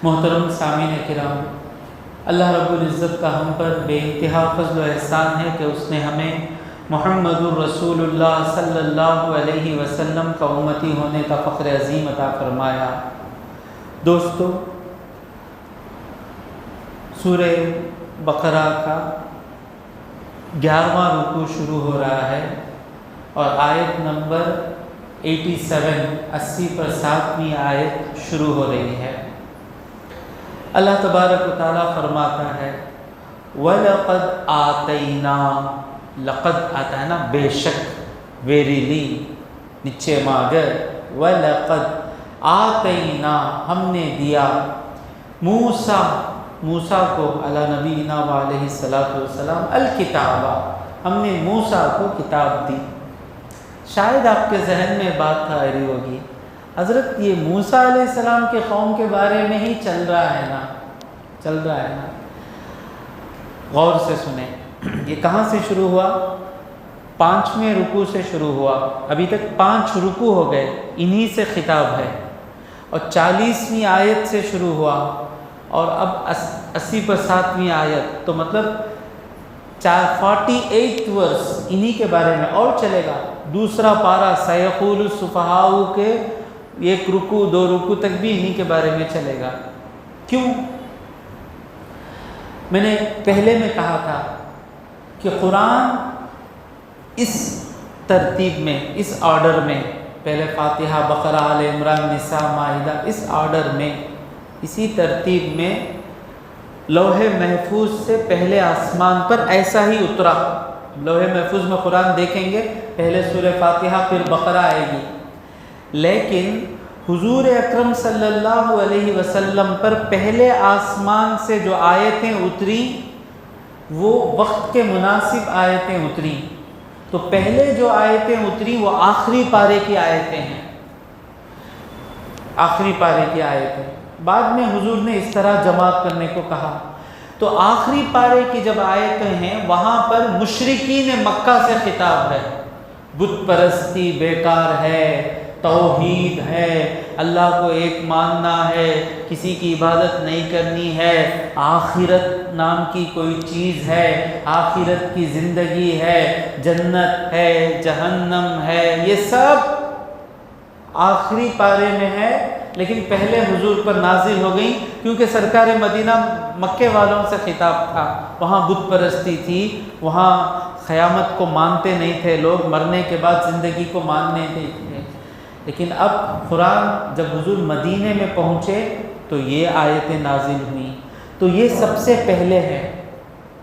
محترم سامعین کرام، اللہ رب العزت کا ہم پر بے انتہا فضل و احسان ہے کہ اس نے ہمیں محمد الرسول اللہ صلی اللہ علیہ وسلم کا امتی ہونے کا فخر عظیم عطا فرمایا۔ دوستو، سورہ بقرہ کا 11واں رکوع شروع ہو رہا ہے اور آیت نمبر 80 پر 7ویں آیت شروع ہو رہی ہے۔ اللہ تبارک و تعالیٰ فرماتا ہے وَلَقَدْ آتَيْنَا، لقد آتَيْنَا بے شک، ویریلی نچے ماگر، وَلَقَدْ آتَيْنَا ہم نے دیا، موسیٰ کو علی نبینا وعلیہ السلام الکتاب، ہم نے موسیٰ کو کتاب دی۔ شاید آپ کے ذہن میں بات آ رہی ہوگی، حضرت یہ موسیٰ علیہ السلام کے قوم کے بارے میں ہی چل رہا ہے نا۔ غور سے سنیں، یہ کہاں سے شروع ہوا؟ 5ویں رکوع سے شروع ہوا، ابھی تک 5 رکوع ہو گئے، انہی سے خطاب ہے، اور 40ویں آیت سے شروع ہوا، اور اب 80 پر 7ویں آیت، تو مطلب 48 ورس انہی کے بارے میں اور چلے گا۔ دوسرا پارہ سیقول السفہاء کے 1 رکوع 2 رکوع تک بھی انہی کے بارے میں چلے گا۔ کیوں؟ میں نے پہلے میں کہا تھا کہ قرآن اس ترتیب میں، اس آرڈر میں، پہلے فاتحہ، بقرہ، آل عمران، نساء، مائدہ، اس آرڈر میں، اسی ترتیب میں لوح محفوظ سے پہلے آسمان پر ایسا ہی اترا۔ لوح محفوظ میں قرآن دیکھیں گے، پہلے سورہ فاتحہ پھر بقرہ آئے گی، لیکن حضور اکرم صلی اللہ علیہ وسلم پر پہلے آسمان سے جو آیتیں اتری وہ وقت کے مناسب آیتیں اتری، تو پہلے جو آیتیں اتری وہ آخری پارے کی آیتیں ہیں، آخری پارے کی آیتیں۔ بعد میں حضور نے اس طرح جماعت کرنے کو کہا، تو آخری پارے کی جب آیتیں ہیں وہاں پر مشرکین مکہ سے خطاب ہے، بت پرستی بیکار ہے، توحید ہے، اللہ کو ایک ماننا ہے، کسی کی عبادت نہیں کرنی ہے، آخرت نام کی کوئی چیز ہے، آخرت کی زندگی ہے، جنت ہے، جہنم ہے، یہ سب آخری پارے میں ہے، لیکن پہلے حضور پر نازل ہو گئی، کیونکہ سرکار مدینہ مکے والوں سے خطاب تھا، وہاں بت پرستی تھی، وہاں قیامت کو مانتے نہیں تھے لوگ، مرنے کے بعد زندگی کو ماننے نہیں تھے۔ لیکن اب قرآن جب حضور مدینے میں پہنچے تو یہ آیتیں نازل ہوئیں، تو یہ سب سے پہلے ہے۔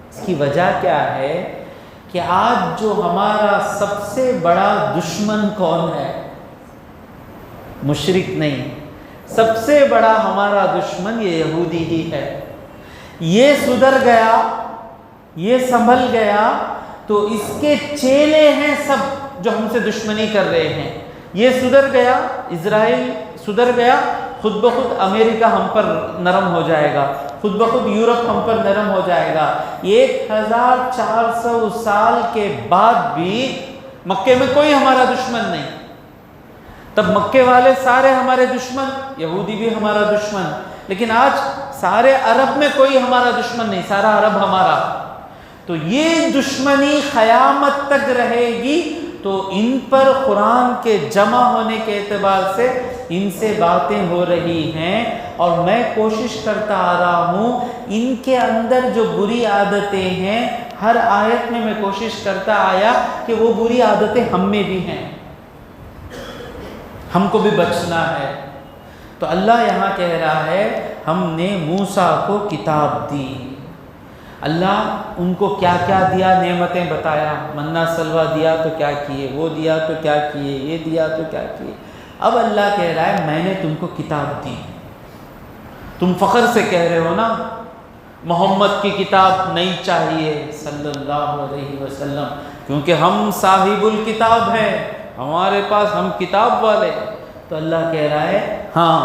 اس کی وجہ کیا ہے کہ آج جو ہمارا سب سے بڑا دشمن کون ہے؟ مشرک نہیں، سب سے بڑا ہمارا دشمن یہ یہودی ہی ہے۔ یہ سدھر گیا، یہ سنبھل گیا تو اس کے چیلے ہیں سب جو ہم سے دشمنی کر رہے ہیں۔ یہ سدھر گیا، اسرائیل سدھر گیا، خود بخود امریکہ ہم پر نرم ہو جائے گا، خود بخود یورپ ہم پر نرم ہو جائے گا۔ 1400 سال کے بعد بھی مکے میں کوئی ہمارا دشمن نہیں، تب مکے والے سارے ہمارے دشمن، یہودی بھی ہمارا دشمن، لیکن آج سارے عرب میں کوئی ہمارا دشمن نہیں، سارا عرب ہمارا۔ تو یہ دشمنی قیامت تک رہے گی، تو ان پر قرآن کے جمع ہونے کے اعتبار سے ان سے باتیں ہو رہی ہیں، اور میں کوشش کرتا آ رہا ہوں ان کے اندر جو بری عادتیں ہیں، ہر آیت میں کوشش کرتا آیا کہ وہ بری عادتیں ہم میں بھی ہیں، ہم کو بھی بچنا ہے۔ تو اللہ یہاں کہہ رہا ہے ہم نے موسیٰ کو کتاب دی۔ اللہ ان کو کیا کیا دیا، نعمتیں بتایا، منہ سلوہ دیا تو کیا کیے، وہ دیا تو کیا کیے، یہ دیا تو کیا کیے۔ اب اللہ کہہ رہا ہے میں نے تم کو کتاب دی۔ تم فخر سے کہہ رہے ہو نا محمد کی کتاب نہیں چاہیے صلی اللہ علیہ وسلم، کیونکہ ہم صاحب الکتاب ہیں، ہمارے پاس ہم کتاب والے۔ تو اللہ کہہ رہا ہے ہاں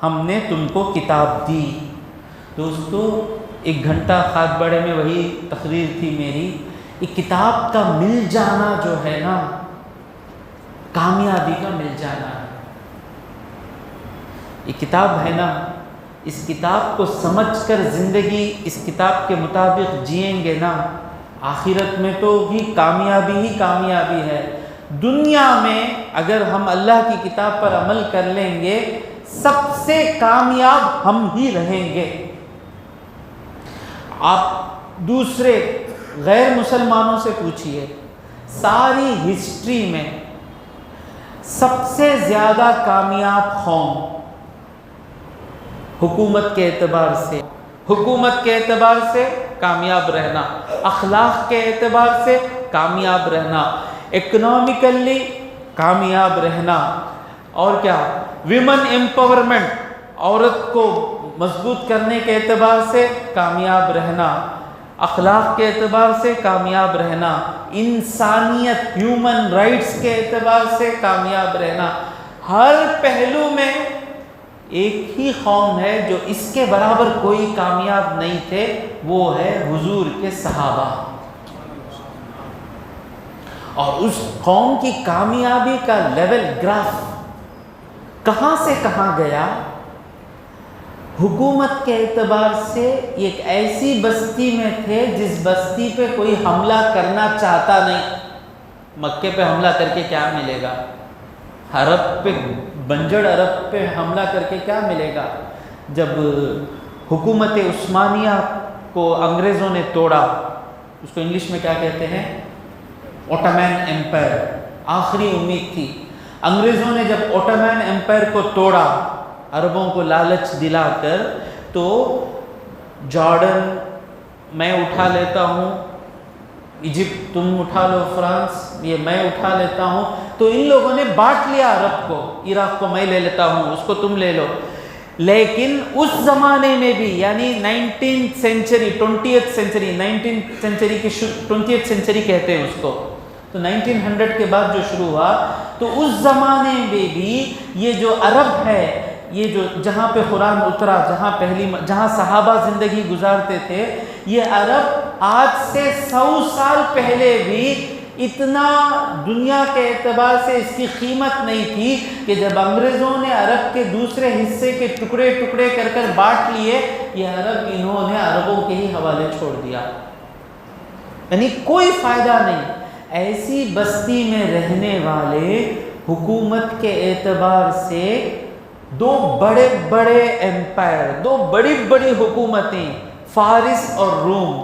ہم نے تم کو کتاب دی۔ دوستو، 1 گھنٹہ خاک بڑے میں وہی تقریر تھی میری، یہ کتاب کا مل جانا جو ہے نا، کامیابی کا مل جانا ہے۔ یہ کتاب ہے نا، اس کتاب کو سمجھ کر زندگی اس کتاب کے مطابق جئیں گے نا، آخرت میں تو ہی کامیابی ہے۔ دنیا میں اگر ہم اللہ کی کتاب پر عمل کر لیں گے، سب سے کامیاب ہم ہی رہیں گے۔ آپ دوسرے غیر مسلمانوں سے پوچھئے، ساری ہسٹری میں سب سے زیادہ کامیاب قوم حکومت کے اعتبار سے کامیاب رہنا، اخلاق کے اعتبار سے کامیاب رہنا، اکنامکلی کامیاب رہنا، اور کیا، ویمن ایمپاورمنٹ، عورت کو مضبوط کرنے کے اعتبار سے کامیاب رہنا، اخلاق کے اعتبار سے کامیاب رہنا، انسانیت ہیومن رائٹس کے اعتبار سے کامیاب رہنا، ہر پہلو میں ایک ہی قوم ہے جو اس کے برابر کوئی کامیاب نہیں تھے، وہ ہے حضور کے صحابہ۔ اور اس قوم کی کامیابی کا لیول گراف کہاں سے کہاں گیا؟ حکومت کے اعتبار سے ایک ایسی بستی میں تھے جس بستی پہ کوئی حملہ کرنا چاہتا نہیں۔ مکے پہ حملہ کر کے کیا ملے گا؟ بنجڑ عرب پہ حملہ کر کے کیا ملے گا؟ جب حکومت عثمانیہ کو انگریزوں نے توڑا، اس کو انگلش میں کیا کہتے ہیں؟ اوٹومین ایمپائر، آخری امید تھی۔ انگریزوں نے جب اوٹومین ایمپائر کو توڑا، عربوں کو لالچ دلا کر، تو جارڈن میں اٹھا لیتا ہوں، ایجپٹ تم اٹھا لو، فرانس یہ میں اٹھا لیتا ہوں، تو ان لوگوں نے بانٹ لیا عرب کو، عراق کو میں لے لیتا ہوں، اس کو تم لے لو۔ لیکن اس زمانے میں بھی، یعنی 19th سینچری کہتے ہیں اس کو، تو 1900 کے بعد جو شروع ہوا، تو اس زمانے میں بھی یہ جو عرب ہے، یہ جو جہاں پہ قرآن اترا، جہاں صحابہ زندگی گزارتے تھے، یہ عرب آج سے 100 سال پہلے بھی اتنا دنیا کے اعتبار سے اس کی قیمت نہیں تھی کہ جب انگریزوں نے عرب کے دوسرے حصے کے ٹکڑے ٹکڑے کر کر بانٹ لیے، یہ عرب انہوں نے عربوں کے ہی حوالے چھوڑ دیا، یعنی کوئی فائدہ نہیں۔ ایسی بستی میں رہنے والے حکومت کے اعتبار سے دو بڑے بڑے ایمپائر، دو بڑی بڑی حکومتیں، فارس اور روم،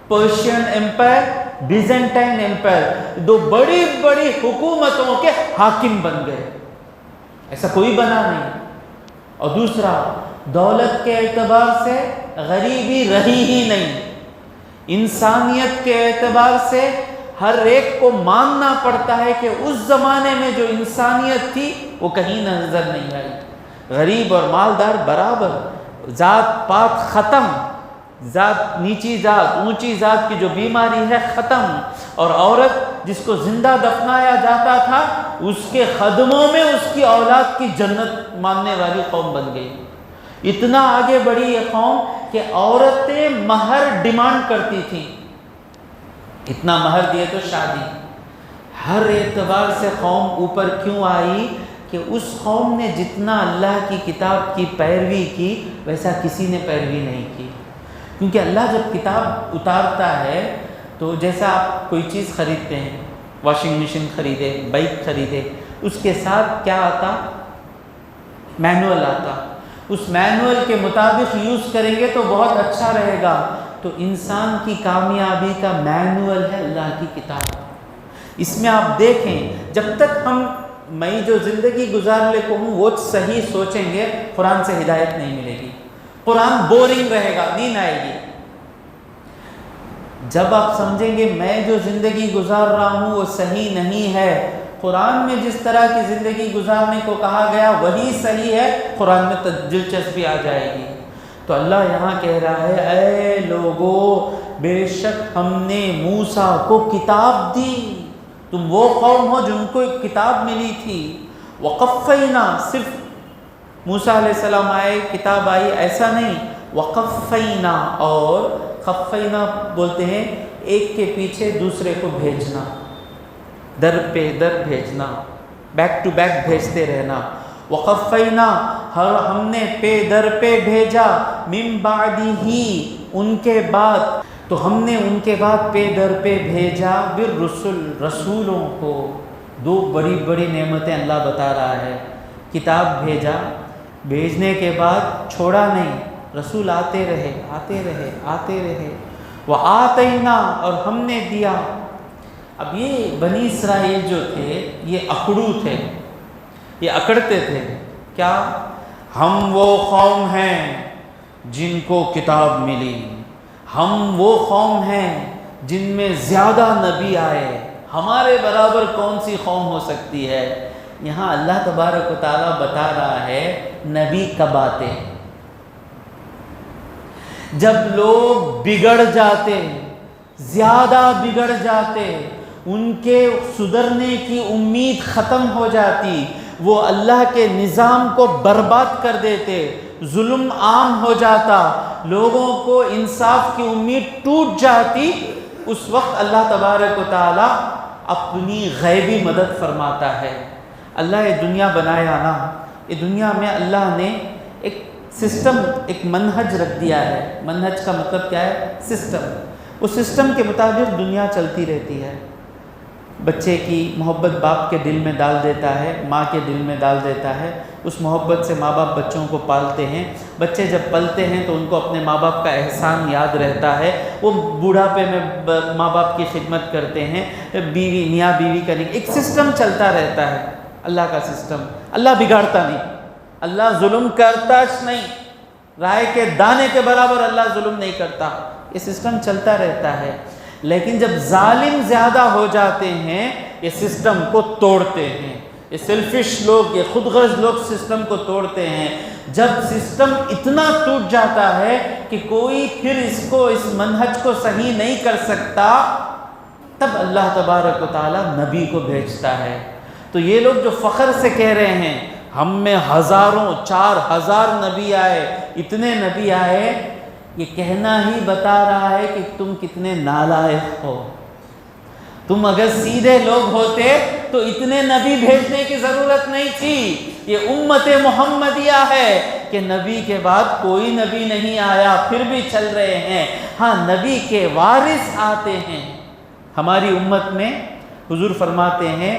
پرشین ایمپائر، بیزنٹائن ایمپائر، دو بڑی بڑی حکومتوں کے حاکم بن گئے، ایسا کوئی بنا نہیں۔ اور دوسرا، دولت کے اعتبار سے غریبی رہی ہی نہیں، انسانیت کے اعتبار سے ہر ایک کو ماننا پڑتا ہے کہ اس زمانے میں جو انسانیت تھی وہ کہیں نظر نہیں آئی، غریب اور مالدار برابر، ذات پات ختم، ذات نیچی ذات اونچی ذات کی جو بیماری ہے ختم، اور عورت جس کو زندہ دفنایا جاتا تھا، اس کے خدموں میں اس کی اولاد کی جنت ماننے والی قوم بن گئی۔ اتنا آگے بڑھی یہ قوم کہ عورتیں مہر ڈیمانڈ کرتی تھیں، اتنا مہر دیے تو شادی۔ ہر اعتبار سے قوم اوپر کیوں آئی؟ کہ اس قوم نے جتنا اللہ کی کتاب کی پیروی کی، ویسا کسی نے پیروی نہیں کی۔ کیونکہ اللہ جب کتاب اتارتا ہے تو جیسا آپ کوئی چیز خریدتے ہیں، واشنگ مشین خریدے، بائک خریدے، اس کے ساتھ کیا آتا؟ مینول آتا، اس مینول کے مطابق یوز کریں گے تو بہت اچھا رہے گا۔ تو انسان کی کامیابی کا مینول ہے اللہ کی کتاب۔ اس میں آپ دیکھیں، جب تک میں جو زندگی گزارنے کو ہوں وہ صحیح سوچیں گے، قرآن سے ہدایت نہیں ملے گی، قرآن بورنگ رہے گا، نیند آئے گی۔ جب آپ سمجھیں گے میں جو زندگی گزار رہا ہوں وہ صحیح نہیں ہے، قرآن میں جس طرح کی زندگی گزارنے کو کہا گیا وہی صحیح ہے، قرآن میں دلچسپی آ جائے گی۔ تو اللہ یہاں کہہ رہا ہے، اے لوگو، بے شک ہم نے موسیٰ کو کتاب دی، تم وہ قوم ہو جن کو ایک کتاب ملی تھی۔ وقفینا، صرف موسیٰ علیہ السلام آئے، کتاب آئی، ایسا نہیں، وقفینا، اور خفینا بولتے ہیں ایک کے پیچھے دوسرے کو بھیجنا، در پہ در بھیجنا، بیک ٹو بیک بھیجتے رہنا۔ وقفینا ہم نے پے در پہ بھیجا من بعدہ ان کے بعد، تو ہم نے ان کے بعد پے در پہ بھیجا بالرسل رسولوں کو. دو بڑی بڑی نعمتیں اللہ بتا رہا ہے. کتاب بھیجا، بھیجنے کے بعد چھوڑا نہیں، رسول آتے رہے آتے رہے آتے رہے. وآتینا اور ہم نے دیا. اب یہ بنی اسرائیل جو تھے یہ اکڑو تھے، یہ اکڑتے تھے. کیا؟ ہم وہ قوم ہیں جن کو کتاب ملی، ہم وہ قوم ہیں جن میں زیادہ نبی آئے، ہمارے برابر کون سی قوم ہو سکتی ہے. یہاں اللہ تبارک و تعالیٰ بتا رہا ہے نبی کب آتے ہیں؟ جب لوگ بگڑ جاتے، زیادہ بگڑ جاتے، ان کے سدھرنے کی امید ختم ہو جاتی، وہ اللہ کے نظام کو برباد کر دیتے، ظلم عام ہو جاتا، لوگوں کو انصاف کی امید ٹوٹ جاتی. اس وقت اللہ تبارک و تعالیٰ اپنی غیبی مدد فرماتا ہے. اللہ یہ دنیا بنایا نا، یہ دنیا میں اللہ نے ایک سسٹم، ایک منہج رکھ دیا ہے. منہج کا مطلب کیا ہے؟ سسٹم. اس سسٹم کے مطابق دنیا چلتی رہتی ہے. بچے کی محبت باپ کے دل میں ڈال دیتا ہے، ماں کے دل میں ڈال دیتا ہے. اس محبت سے ماں باپ بچوں کو پالتے ہیں. بچے جب پلتے ہیں تو ان کو اپنے ماں باپ کا احسان یاد رہتا ہے. وہ بوڑھاپے میں ماں باپ کی خدمت کرتے ہیں. بیوی میاں بیوی کا ایک سسٹم چلتا رہتا ہے. اللہ کا سسٹم، اللہ بگاڑتا نہیں، اللہ ظلم کرتا نہیں، رائے کے دانے کے برابر اللہ ظلم نہیں کرتا. یہ سسٹم چلتا رہتا ہے. لیکن جب ظالم زیادہ ہو جاتے ہیں یہ سسٹم کو توڑتے ہیں. یہ سیلفش لوگ، یہ خود غرض لوگ سسٹم کو توڑتے ہیں. جب سسٹم اتنا ٹوٹ جاتا ہے کہ کوئی پھر اس منہج کو صحیح نہیں کر سکتا، تب اللہ تبارک و تعالیٰ نبی کو بھیجتا ہے. تو یہ لوگ جو فخر سے کہہ رہے ہیں ہم میں ہزاروں 4000 نبی آئے، اتنے نبی آئے، یہ کہنا ہی بتا رہا ہے کہ تم کتنے نالائق ہو. تم اگر سیدھے لوگ ہوتے تو اتنے نبی بھیجنے کی ضرورت نہیں تھی. یہ امت محمدیہ ہے کہ نبی کے بعد کوئی نبی نہیں آیا، پھر بھی چل رہے ہیں. ہاں، نبی کے وارث آتے ہیں. ہماری امت میں حضور فرماتے ہیں،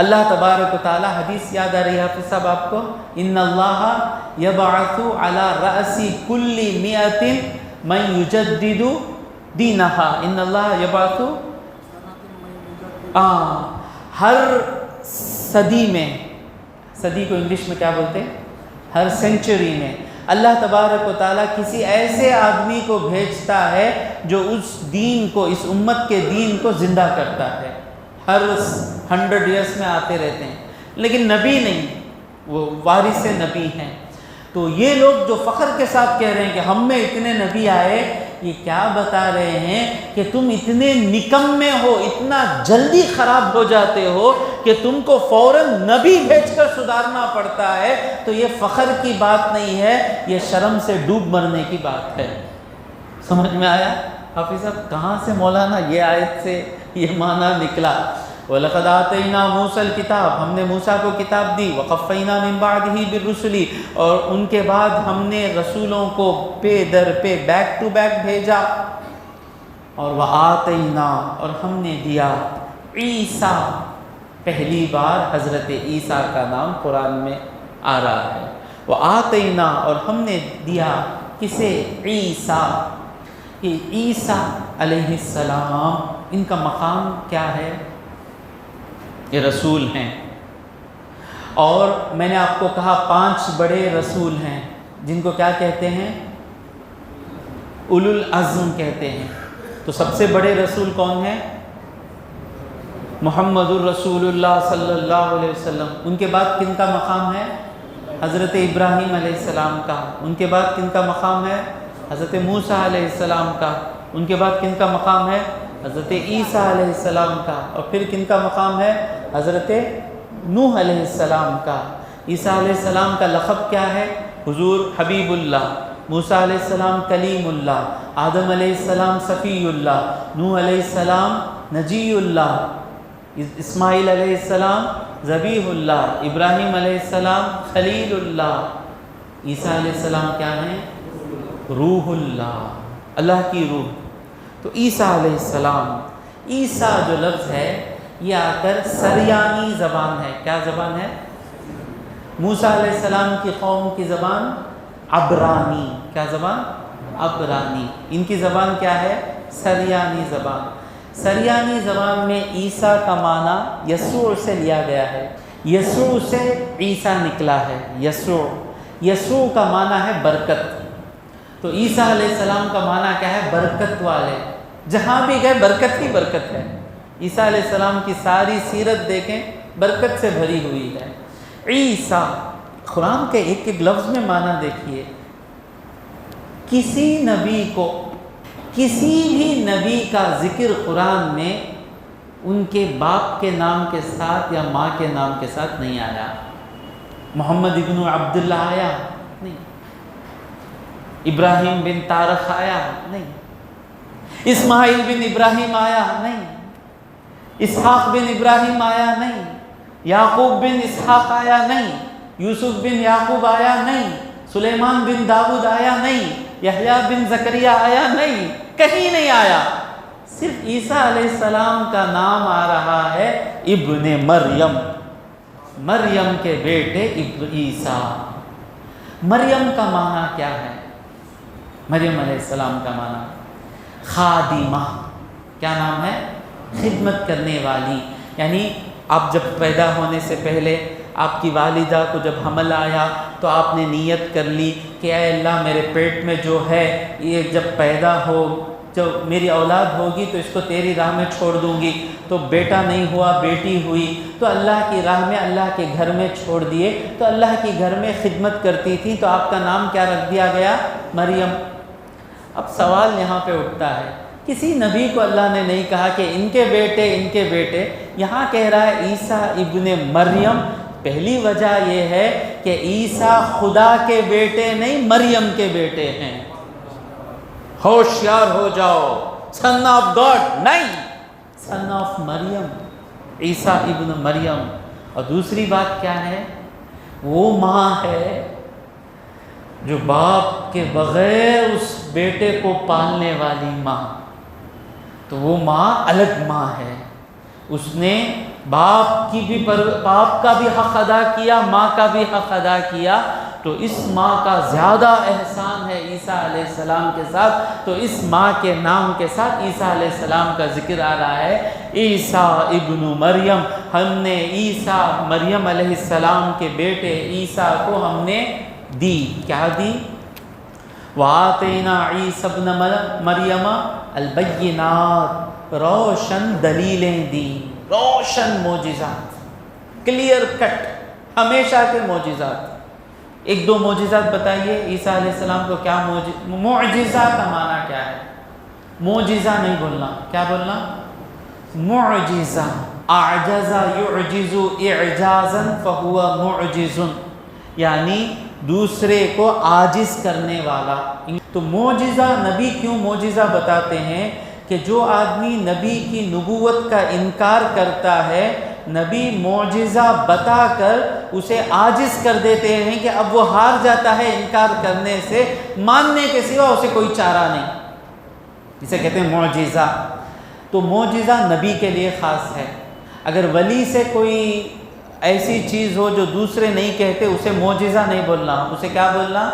اللہ تبارک و تعالی، حدیث یاد آ رہی ہے حافظ صاحب آپ کو، ان اللہ یبعث علی رأس کل مئۃ من یجدد دینہا. ان اللہ یبعث، ہر صدی میں، صدی کو انگلش میں کیا بولتے ہیں؟ ہر سینچری میں اللہ تبارک و تعالیٰ کسی ایسے آدمی کو بھیجتا ہے جو اس دین کو، اس امت کے دین کو زندہ کرتا ہے. ہر 100 ایئرس میں آتے رہتے ہیں، لیکن نبی نہیں، وہ وارث نبی ہیں. تو یہ لوگ جو فخر کے ساتھ کہہ رہے ہیں کہ ہم میں اتنے نبی آئے، یہ کیا بتا رہے ہیں کہ تم اتنے نکمے ہو، اتنا جلدی خراب ہو جاتے ہو کہ تم کو فوراً نبی بھیج کر سدھارنا پڑتا ہے. تو یہ فخر کی بات نہیں ہے، یہ شرم سے ڈوب مرنے کی بات ہے. سمجھ میں آیا حافظ صاحب؟ کہاں سے مولانا یہ آیت سے یہ معنی نکلا؟ وَلَقَدْ آتَيْنَا مُوسَى الْكِتَابَ، ہم نے موسیٰ کو کتاب دی. وَقَفَّيْنَا مِن بَعْدِهِ بِالرُّسُلِ، اور ان کے بعد ہم نے رسولوں کو پے در پہ بیک ٹو بیک بھیجا. اور وَآتَيْنَا، اور ہم نے دیا عیسیٰ، پہلی بار حضرت عیسیٰ کا نام قرآن میں آ رہا ہے. وَآتَيْنَا، اور ہم نے دیا کسے؟ عیسیٰ. کہ عیسیٰ علیہ السلام، ان کا مقام کیا ہے؟ یہ رسول ہیں. اور میں نے آپ کو کہا 5 بڑے رسول ہیں جن کو کیا کہتے ہیں؟ اولو العزم کہتے ہیں. تو سب سے بڑے رسول کون ہیں؟ محمد الرسول اللہ صلی اللہ علیہ وسلم. ان کے بعد کن کا مقام ہے؟ حضرت ابراہیم علیہ السلام کا. ان کے بعد کن کا مقام ہے؟ حضرت موسیٰ علیہ السلام کا. ان کے بعد کن کا مقام ہے؟ حضرت عیسیٰ علیہ السلام کا. اور پھر کن کا مقام ہے؟ حضرت نوح علیہ السلام کا. عیسیٰ علیہ السلام کا لقب کیا ہے؟ حضور حبیب اللہ. موسیٰ علیہ السلام کلیم اللہ. آدم علیہ السلام صفی اللہ. نوح علیہ السلام نجی اللہ. اسماعیل علیہ السلام ذبیح اللہ، ابراہیم علیہ السلام خلیل اللہ، عیسیٰ علیہ السلام کیا ہیں؟ روح اللہ، اللہ کی روح۔ تو عیسیٰ علیہ السلام، عیسیٰ جو لفظ ہے یہ آ کر سریانی زبان ہے۔ کیا زبان ہے؟ موسیٰ علیہ السلام کی قوم کی زبان عبرانی۔ کیا زبان؟ عبرانی۔ ان کی زبان کیا ہے؟ سریانی زبان۔ سریانی زبان میں عیسیٰ کا معنی یسوع سے لیا گیا ہے، یسوع سے عیسیٰ نکلا ہے۔ یسوع، یسوع کا معنی ہے برکت۔ تو عیسیٰ علیہ السلام کا معنی کیا ہے؟ برکت والے۔ جہاں بھی گئے برکت ہی برکت ہے۔ عیسیٰ علیہ السلام کی ساری سیرت دیکھیں، برکت سے بھری ہوئی ہے۔ عیسیٰ، قرآن کے ایک ایک لفظ میں معنی دیکھیے۔ کسی نبی کو، کسی بھی نبی کا ذکر قرآن میں ان کے باپ کے نام کے ساتھ یا ماں کے نام کے ساتھ نہیں آیا۔ محمد ابن عبداللہ آیا نہیں، ابراہیم بن طارق آیا نہیں، اسماعیل بن ابراہیم آیا نہیں، اسحاق بن ابراہیم آیا نہیں، یعقوب بن اسحاق آیا نہیں، یوسف بن یعقوب آیا نہیں، سلیمان بن داؤد آیا نہیں، یحییٰ بن زکریا آیا نہیں، کہیں نہیں آیا۔ صرف عیسیٰ علیہ السلام کا نام آ رہا ہے ابن مریم، مریم کے بیٹے عیسیٰ۔ مریم کا معنی کیا ہے؟ مریم علیہ السلام کا معنی خادمہ۔ کیا نام ہے؟ خدمت کرنے والی۔ یعنی آپ جب پیدا ہونے سے پہلے آپ کی والدہ کو جب حمل آیا تو آپ نے نیت کر لی کہ اے اللہ میرے پیٹ میں جو ہے یہ جب پیدا ہو، جب میری اولاد ہوگی تو اس کو تیری راہ میں چھوڑ دوں گی۔ تو بیٹا نہیں ہوا، بیٹی ہوئی تو اللہ کی راہ میں، اللہ کے گھر میں چھوڑ دیے، تو اللہ کے گھر میں خدمت کرتی تھی، تو آپ کا نام کیا رکھ دیا گیا؟ مریم۔ اب سوال یہاں پہ اٹھتا ہے، کسی نبی کو اللہ نے نہیں کہا کہ ان کے بیٹے، ان کے بیٹے، یہاں کہہ رہا ہے عیسیٰ ابن مریم۔ پہلی وجہ یہ ہے کہ عیسیٰ خدا کے بیٹے نہیں، مریم کے بیٹے ہیں۔ ہوشیار ہو جاؤ، سن آف گاڈ نہیں، سن آف مریم، عیسیٰ ابن مریم۔ اور دوسری بات کیا ہے؟ وہ ماں ہے جو باپ کے بغیر اس بیٹے کو پالنے والی ماں، تو وہ ماں الگ ماں ہے۔ اس نے باپ کا بھی حق ادا کیا، ماں کا بھی حق ادا کیا، تو اس ماں کا زیادہ احسان ہے عیسیٰ علیہ السلام کے ساتھ۔ تو اس ماں کے نام کے ساتھ عیسیٰ علیہ السلام کا ذکر آ رہا ہے، عیسیٰ ابن مریم۔ ہم نے عیسیٰ، مریم علیہ السلام کے بیٹے عیسیٰ کو ہم نے دی، کیا دی؟ وَآتَيْنَا عِيسَى ابْنَ مَرْيَمَ الْبَيِّنَاتِ، روشن دلیلیں دی، روشن معجزات، کلیئر کٹ، ہمیشہ کے معجزات۔ ایک دو معجزات بتائیے عیسیٰ علیہ السلام کو کیا معجزہ کا معنی کیا ہے؟ معجزہ نہیں بولنا، کیا بولنا؟ معجزہ۔ اعجز یعجز اعجازا فہو معجز، یعنی دوسرے کو عاجز کرنے والا۔ تو معجزہ، نبی کیوں معجزہ بتاتے ہیں؟ کہ جو آدمی نبی کی نبوت کا انکار کرتا ہے، نبی معجزہ بتا کر اسے عاجز کر دیتے ہیں کہ اب وہ ہار جاتا ہے انکار کرنے سے، ماننے کے سوا اسے کوئی چارہ نہیں، اسے کہتے ہیں معجزہ۔ تو معجزہ نبی کے لیے خاص ہے۔ اگر ولی سے کوئی ایسی چیز ہو جو دوسرے نہیں کہتے، اسے معجزہ نہیں بولنا، اسے کیا بولنا؟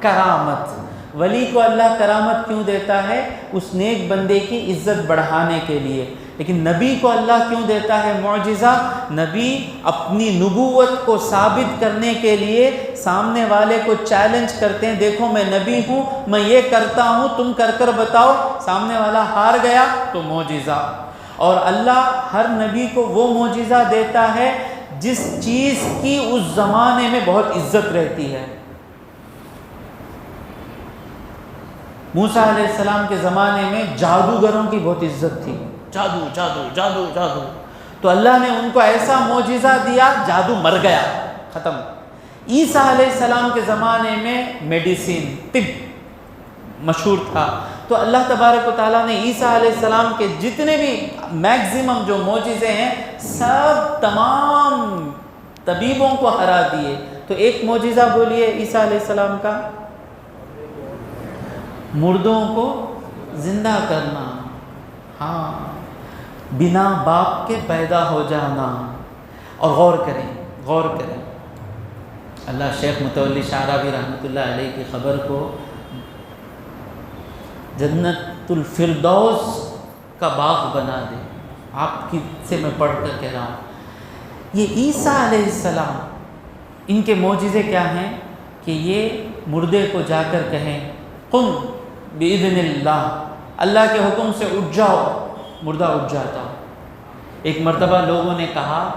کرامت۔ ولی کو اللہ کرامت کیوں دیتا ہے؟ اس نیک بندے کی عزت بڑھانے کے لیے۔ لیکن نبی کو اللہ کیوں دیتا ہے معجزہ؟ نبی اپنی نبوت کو ثابت کرنے کے لیے سامنے والے کو چیلنج کرتے ہیں، دیکھو میں نبی ہوں، میں یہ کرتا ہوں، تم کر کر بتاؤ۔ سامنے والا ہار گیا تو معجزہ۔ اور اللہ ہر نبی کو وہ معجزہ دیتا ہے جس چیز کی اس زمانے میں بہت عزت رہتی ہے۔ موسیٰ علیہ السلام کے زمانے میں جادوگروں کی بہت عزت تھی، جادو جادو جادو جادو، تو اللہ نے ان کو ایسا معجزہ دیا، جادو مر گیا، ختم۔ عیسیٰ علیہ السلام کے زمانے میں میڈیسن، طب مشہور تھا، تو تو اللہ تبارک و تعالیٰ نے عیسیٰ علیہ السلام کے جتنے بھی میکزیمم جو معجزے ہیں سب تمام طبیبوں کو ہرا دیے. تو ایک معجزہ بولیے عیسیٰ علیہ السلام کا, مردوں کو زندہ کرنا, ہاں, بنا باپ کے پیدا ہو جانا. اور غور کریں اللہ شیخ متولی شعراوی رحمۃ اللہ علیہ کی خبر کو جنت الفردوس کا باغ بنا دے. آپ کی سے میں پڑھ کر کہہ رہا ہوں, یہ عیسیٰ علیہ السلام ان کے معجزے کیا ہیں کہ یہ مردے کو جا کر کہیں قم بإذن اللہ, اللہ کے حکم سے اٹھ جاؤ, مردہ اٹھ جاتا. ایک مرتبہ لوگوں نے کہا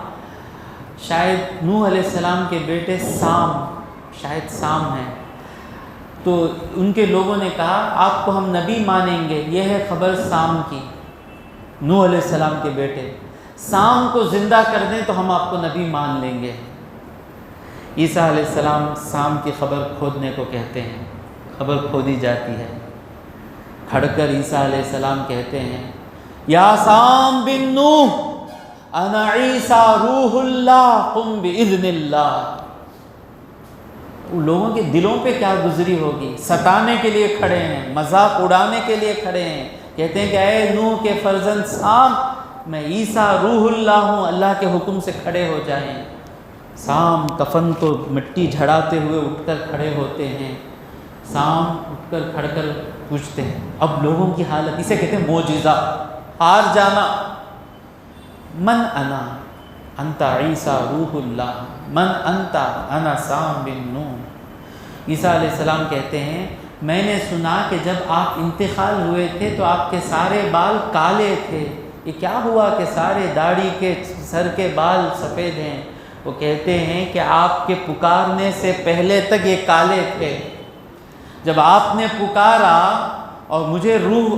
شاید نوح علیہ السلام کے بیٹے شاید سام ہیں, تو ان کے لوگوں نے کہا آپ کو ہم نبی مانیں گے, یہ ہے خبر سام کی, نوح علیہ السلام کے بیٹے, سام کو زندہ کر دیں تو ہم آپ کو نبی مان لیں گے. عیسیٰ علیہ السلام سام کی خبر کھودنے کو کہتے ہیں, خبر کھودی جاتی ہے, کھڑ کر عیسیٰ علیہ السلام کہتے ہیں یا سام بن نوح انا عیسیٰ روح اللہ قم بإذن اللہ. لوگوں کے دلوں پہ کیا گزری ہوگی, ستانے کے لیے کھڑے ہیں, مذاق اڑانے کے لیے کھڑے ہیں, کہتے ہیں کہ اے نوح کے فرزند سام, میں عیسیٰ روح اللہ ہوں, اللہ کے حکم سے کھڑے ہو جائیں. سام کفن کو مٹی جھڑاتے ہوئے اٹھ کر کھڑے ہوتے ہیں. سام اٹھ کر کھڑ کر پوچھتے ہیں, اب لوگوں کی حالت, اسے کہتے ہیں معجزہ, ہار جانا. من انا انت عیسیٰ روح اللہ, من انت انا سام بن نوح. عیسیٰ علیہ السلام کہتے ہیں میں نے سنا کہ جب آپ انتقال ہوئے تھے تو آپ کے سارے بال کالے تھے, یہ کیا ہوا کہ سارے داڑھی کے سر کے بال سفید ہیں؟ وہ کہتے ہیں کہ آپ کے پکارنے سے پہلے تک یہ کالے تھے. جب آپ نے پکارا اور مجھے روح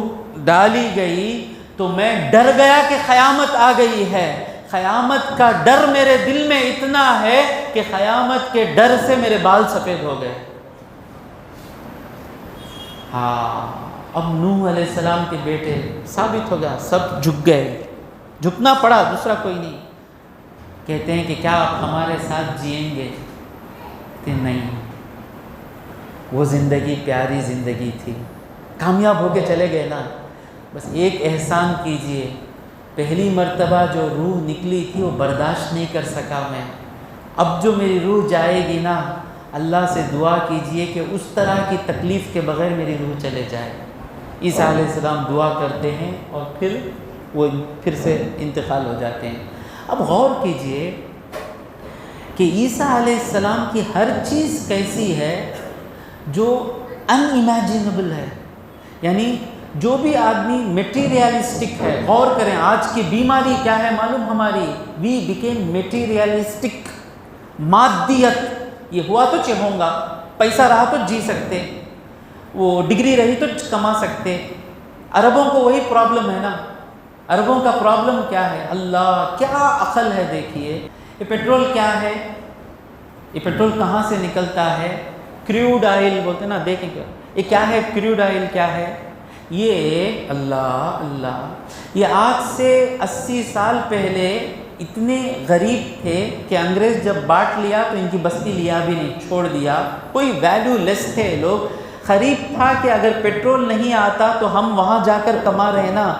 ڈالی گئی تو میں ڈر گیا کہ قیامت آ گئی ہے. قیامت کا ڈر میرے دل میں اتنا ہے کہ قیامت کے ڈر سے میرے بال سفید ہو گئے. ہاں, اب نوح علیہ السلام کے بیٹے ثابت ہو گیا, سب جھک گئے, جھکنا پڑا, دوسرا کوئی نہیں. کہتے ہیں کہ کیا آپ ہمارے ساتھ جئیں گے؟ کہ نہیں, وہ زندگی پیاری زندگی تھی, کامیاب ہو کے چلے گئے نا. بس ایک احسان کیجئے, پہلی مرتبہ جو روح نکلی تھی وہ برداشت نہیں کر سکا میں, اب جو میری روح جائے گی نا, اللہ سے دعا کیجئے کہ اس طرح کی تکلیف کے بغیر میری روح چلے جائے. عیسیٰ علیہ السلام دعا کرتے ہیں اور پھر سے انتقال ہو جاتے ہیں. اب غور کیجئے کہ عیسیٰ علیہ السلام کی ہر چیز کیسی ہے جو ان امیجنیبل ہے. یعنی جو بھی آدمی میٹیریلسٹک ہے, غور کریں آج کی بیماری کیا ہے معلوم ہماری, وی بیکیم میٹیریلسٹک, مادیت. یہ ہوا تو چاہوں گا, پیسہ رہا تو جی سکتے, وہ ڈگری رہی تو کما سکتے. عربوں کو وہی پرابلم ہے نا. عربوں کا پرابلم کیا ہے؟ اللہ کیا عقل ہے. دیکھیے یہ پیٹرول کیا ہے, یہ پیٹرول کہاں سے نکلتا ہے؟ کریوڈ آئل بولتے ہیں نا. دیکھیں یہ کیا ہے, کریوڈ آئل کیا ہے؟ یہ اللہ یہ آج سے 80 سال پہلے اتنے غریب تھے کہ انگریز جب بانٹ لیا تو ان کی بستی لیا بھی نہیں, چھوڑ دیا. کوئی ویلیو لیس تھے لوگ. غریب تھا کہ اگر پیٹرول نہیں آتا تو ہم وہاں جا کر کما رہے نا,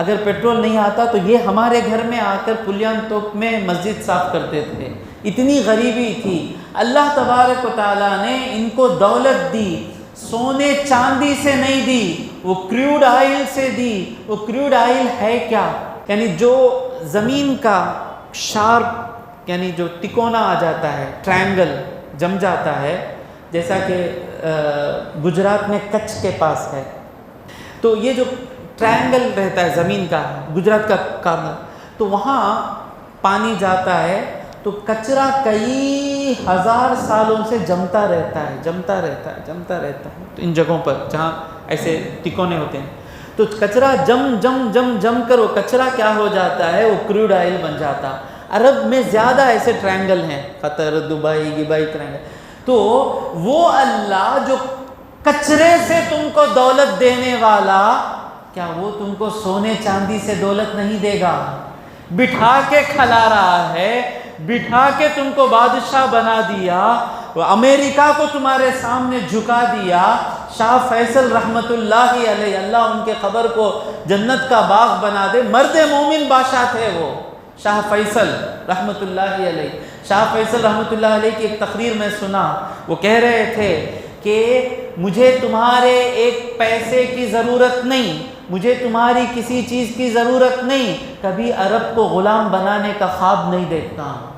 اگر پیٹرول نہیں آتا تو یہ ہمارے گھر میں آ کر پلیان توپ میں مسجد صاف کرتے تھے. اتنی غریبی تھی. اللہ تبارک و تعالیٰ نے ان کو دولت دی, سونے چاندی سے نہیں دی, وہ کریوڈ آئل سے دی. وہ کریوڈ آئل ہے کیا؟ یعنی جو زمین کا شارپ, یعنی جو تکونا آ جاتا ہے, ٹرائنگل جم جاتا ہے, جیسا کہ گجرات میں کچھ کے پاس ہے, تو یہ جو ٹرائنگل رہتا ہے زمین کا, گجرات کا کارنر, تو وہاں پانی جاتا ہے تو کچرا کئی ہزار سالوں سے جمتا رہتا ہے. تو ان جگہوں پر جہاں ایسے تکونے ہوتے ہیں تو کچرا جم کر وہ کچرا کیا ہو جاتا ہے, وہ کریوڈ آئل بن جاتا. عرب میں زیادہ ایسے ٹرائنگل ہیں, قطر, دبئی, ٹرائنگل. تو وہ اللہ جو کچرے سے تم کو دولت دینے والا کیا وہ تم کو سونے چاندی سے دولت نہیں دے گا؟ بٹھا کے کھلا رہا ہے، بٹھا کے تم کو بادشاہ بنا دیا، امریکہ کو تمہارے سامنے جھکا دیا۔ شاہ فیصل رحمت اللہ علیہ، اللہ ان کے قبر کو جنت کا باغ بنا دے، مرد مومن بادشاہ تھے وہ شاہ فیصل رحمت اللہ علیہ۔ شاہ فیصل رحمت اللہ علیہ کی ایک تقریر میں سنا، وہ کہہ رہے تھے کہ مجھے تمہارے ایک پیسے کی ضرورت نہیں، مجھے تمہاری کسی چیز کی ضرورت نہیں، کبھی عرب کو غلام بنانے کا خواب نہیں دیکھتا ہوں۔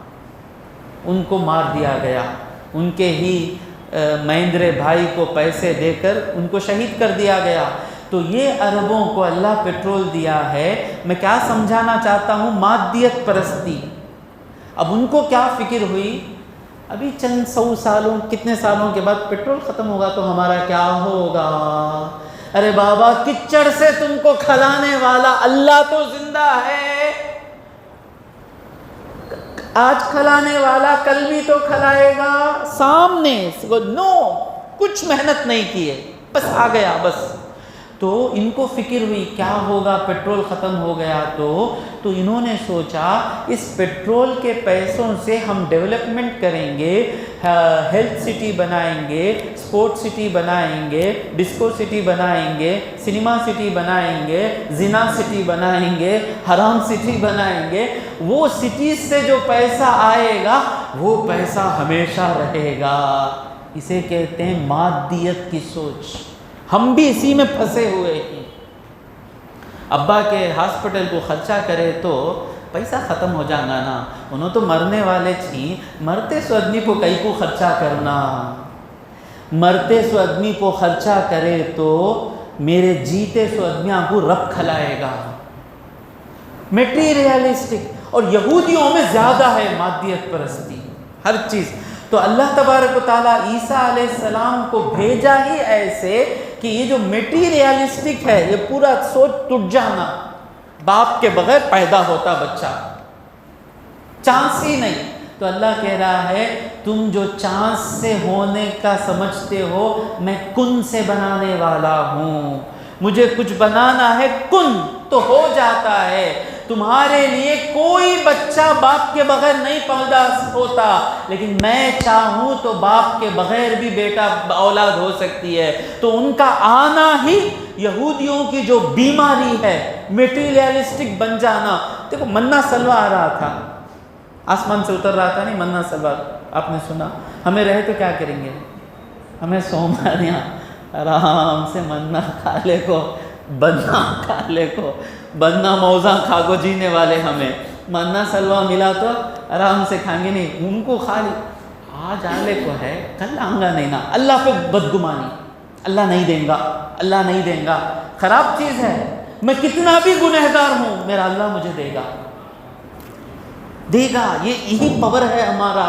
ان کو مار دیا گیا، ان کے ہی مہندرے بھائی کو پیسے دے کر ان کو شہید کر دیا گیا۔ تو یہ عربوں کو اللہ پیٹرول دیا ہے۔ میں کیا سمجھانا چاہتا ہوں؟ مادیت پرستی۔ اب ان کو کیا فکر ہوئی؟ ابھی چند سو سالوں، کتنے سالوں کے بعد پیٹرول ختم ہوگا تو ہمارا کیا ہوگا؟ ارے بابا، کچڑ سے تم کو کھلانے والا اللہ تو زندہ ہے، آج کھلانے والا کل بھی تو کھلائے گا سامنے۔ نو، کچھ محنت نہیں کی ہے، بس آ گیا بس۔ تو ان کو فکر ہوئی کیا ہوگا پیٹرول ختم ہو گیا تو انہوں نے سوچا اس پیٹرول کے پیسوں سے ہم ڈیولپمنٹ کریں گے، ہیلتھ سٹی بنائیں گے، سپورٹ سٹی بنائیں گے، ڈسکو سٹی بنائیں گے، سنیما سٹی بنائیں گے، زنا سٹی بنائیں گے، حرام سٹی بنائیں گے۔ وہ سٹیز سے جو پیسہ آئے گا وہ پیسہ ہمیشہ رہے گا۔ اسے کہتے ہیں مادیت کی سوچ۔ ہم بھی اسی میں پھنسے ہوئے ہیں۔ ابا کے ہاسپٹل کو خرچہ کرے تو پیسہ ختم ہو جانا نا، انہوں تو مرنے والے تھی، مرتے سو آدمی کو کئی کو خرچہ کرنا، مرتے سو آدمی کو خرچہ کرے تو میرے جیتے سو آدمیاں کو رب کھلائے گا۔ میٹیریلسٹک، اور یہودیوں میں زیادہ ہے مادیت پرستی ہر چیز۔ تو اللہ تبارک و تعالیٰ عیسیٰ علیہ السلام کو بھیجا ہی ایسے کہ یہ جو میٹیریلسٹک ہے، یہ پورا سوچ ٹوٹ جانا، باپ کے بغیر پیدا ہوتا بچہ، چانس ہی نہیں۔ تو اللہ کہہ رہا ہے تم جو چانس سے ہونے کا سمجھتے ہو، میں کن سے بنانے والا ہوں۔ مجھے کچھ بنانا ہے کن تو ہو جاتا ہے۔ تمہارے لیے کوئی بچہ باپ کے بغیر نہیں پیدا ہوتا، لیکن میں چاہوں تو باپ کے بغیر بھی بیٹا اولاد ہو سکتی ہے۔ تو ان کا آنا ہی یہودیوں کی جو بیماری ہے، میٹیریلسٹک بن جانا۔ دیکھو منا سلوا آ رہا تھا، آسمان سے اتر رہا تھا، نہیں منا سلوا، آپ نے سنا؟ ہمیں رہے تو کیا کریں گے؟ ہمیں سوماریاں آرام سے منا کھا لے کو، بننا کھا لے کو، بننا موزہ کھا کو، جینے والے ہمیں منا سلوا ملا تو آرام سے کھائیں گے، نہیں ان کو کھا لی، آج آلے کو ہے کل آنگا نہیں نا۔ اللہ پہ بدگمانی، اللہ نہیں دیں گا، اللہ نہیں دیں گا، خراب چیز ہے۔ میں کتنا بھی گنہگار ہوں، میرا اللہ مجھے دے گا، دے گا۔ یہی پاور ہے ہمارا،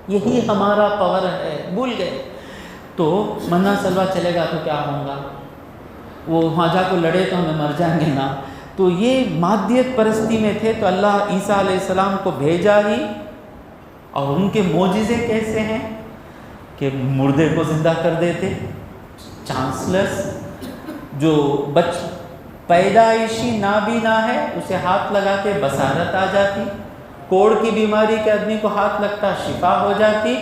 یہی ہمارا پاور ہے، بھول گئے۔ تو منا سلوا چلے گا تو کیا ہوگا؟ وہ وہاں جا کو لڑے تو ہمیں مر جائیں گے نا۔ تو یہ مادیت پرستی میں تھے، تو اللہ عیسیٰ علیہ السلام کو بھیجا ہی۔ اور ان کے معجزے کیسے ہیں کہ مردے کو زندہ کر دیتے، چانسلرس جو پیدائشی نابینا ہے اسے ہاتھ لگا کے بصارت آ جاتی، کوڑ کی بیماری کے آدمی کو ہاتھ لگتا شفا ہو جاتی۔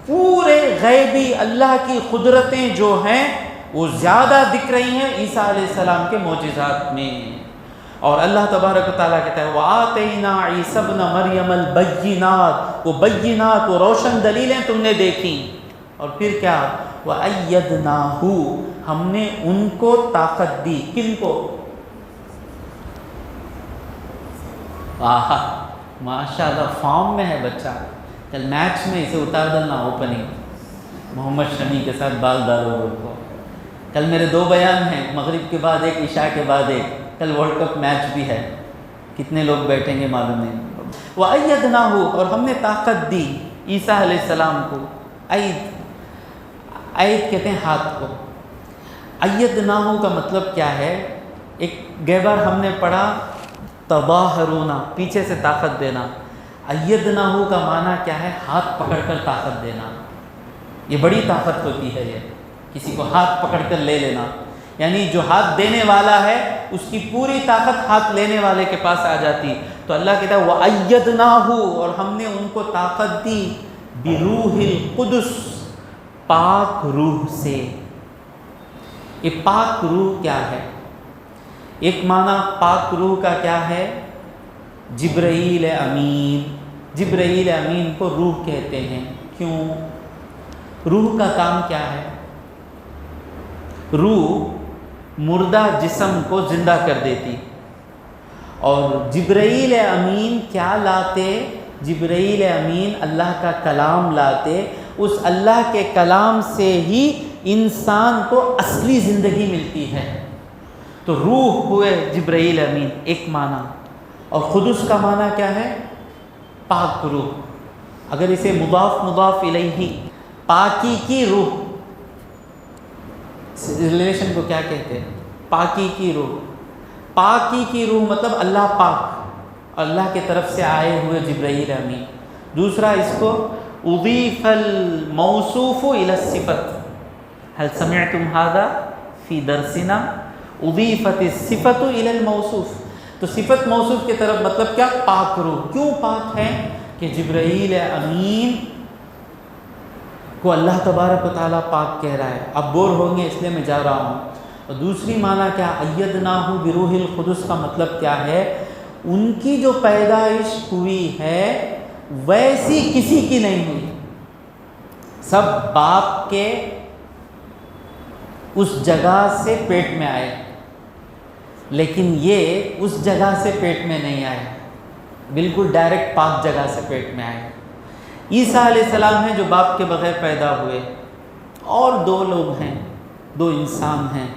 پورے غیبی اللہ کی قدرتیں جو ہیں وہ زیادہ دکھ رہی ہیں عیسیٰ علیہ السلام کے معجزات میں۔ اور اللہ تبارک و تعالیٰ کہتا ہے وَآتَيْنَا عِيسَى ابْنَ مَرْيَمَ الْبَيِّنَاتِ، وہ بینات، وہ روشن دلیلیں تم نے دیکھی۔ اور پھر کیا؟ وَأَيَّدْنَاهُ، ہم نے ان کو طاقت دی۔ کن کو؟ ماشاءاللہ فارم میں ہے بچہ، کل میچ میں اسے اتار ڈالنا اوپننگ، محمد شمی کے ساتھ بال ڈالو کو۔ کل میرے 2 بیان ہیں، مغرب کے بعد ایک، عشاء کے بعد ایک، کل ورلڈ کپ میچ بھی ہے، کتنے لوگ بیٹھیں گے معلوم نہیں۔ وَأَيَّدْنَاهُ، اور ہم نے طاقت دی عیسیٰ علیہ السلام کو۔ عید کہتے ہیں ہاتھ کو۔ ایدناہ کا مطلب کیا ہے؟ ایک گئے بار ہم نے پڑھا تظاہرون، پیچھے سے طاقت دینا۔ ایدناہ کا معنی کیا ہے؟ ہاتھ پکڑ کر طاقت دینا۔ یہ بڑی طاقت ہوتی ہے یہ، کسی کو ہاتھ پکڑ کر لے لینا، یعنی جو ہاتھ دینے والا ہے اس کی پوری طاقت ہاتھ لینے والے کے پاس آ جاتی. تو اللہ کہتا ہے وَأَيَّدْنَاهُ، اور ہم نے ان کو طاقت دی بِرُوحِ الْقُدُسِ، پاک روح سے. یہ پاک روح کیا ہے؟ ایک معنی پاک روح کا کیا ہے؟ جبرائیل امین. جبرائیل امین کو روح کہتے ہیں. کیوں؟ روح کا کام کیا ہے؟ روح مردہ جسم کو زندہ کر دیتی. اور جبرائیل امین کیا لاتے؟ جبرائیل امین اللہ کا کلام لاتے. اس اللہ کے کلام سے ہی انسان کو اصلی زندگی ملتی ہے. تو روح ہوئے جبرائیل امین ایک معنی. اور قدس کا معنی کیا ہے؟ پاک روح. اگر اسے مضاف الیہ، پاکی کی روح، ریلیشن کو کیا کہتے ہیں؟ پاکی کی روح. پاکی کی روح مطلب اللہ پاک، اللہ کی طرف سے آئے ہوئے جبرائیل امین. دوسرا اس کو اضیف الموصوف الی الصفت. هل سمعتم هذا فی درسنا؟ اضیفت الصفت الی الموصوف. تو صفت موصوف کی طرف مطلب کیا؟ پاک روح. کیوں پاک ہے؟ کہ جبرائیل امین کو اللہ تبارک و تعالیٰ پاک کہہ رہا ہے. اب بور ہوں گے اس لیے میں جا رہا ہوں. اور دوسری معنی کیا؟ ایدناہ بروح القدس کا مطلب کیا ہے؟ ان کی جو پیدائش ہوئی ہے ویسی کسی کی نہیں ہوئی. سب باپ کے اس جگہ سے پیٹ میں آئے، لیکن یہ اس جگہ سے پیٹ میں نہیں آئے، بالکل ڈائریکٹ پاک جگہ سے پیٹ میں آئے. عیسیٰ علیہ السلام ہیں جو باپ کے بغیر پیدا ہوئے، اور دو لوگ ہیں، دو انسان ہیں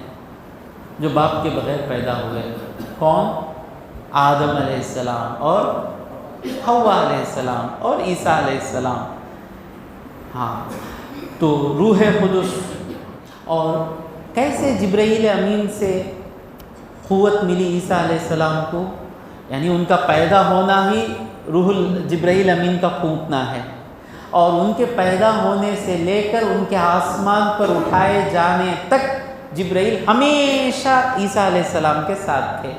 جو باپ کے بغیر پیدا ہوئے. کون؟ آدم علیہ السلام اور حوا علیہ السلام اور عیسیٰ علیہ السلام. ہاں، تو روح قدس. اور کیسے جبرائیل امین سے قوت ملی عیسیٰ علیہ السلام کو؟ یعنی ان کا پیدا ہونا ہی روح جبرائیل امین کا پھونکنا ہے. اور ان کے پیدا ہونے سے لے کر ان کے آسمان پر اٹھائے جانے تک جبرائیل ہمیشہ عیسیٰ علیہ السلام کے ساتھ تھے.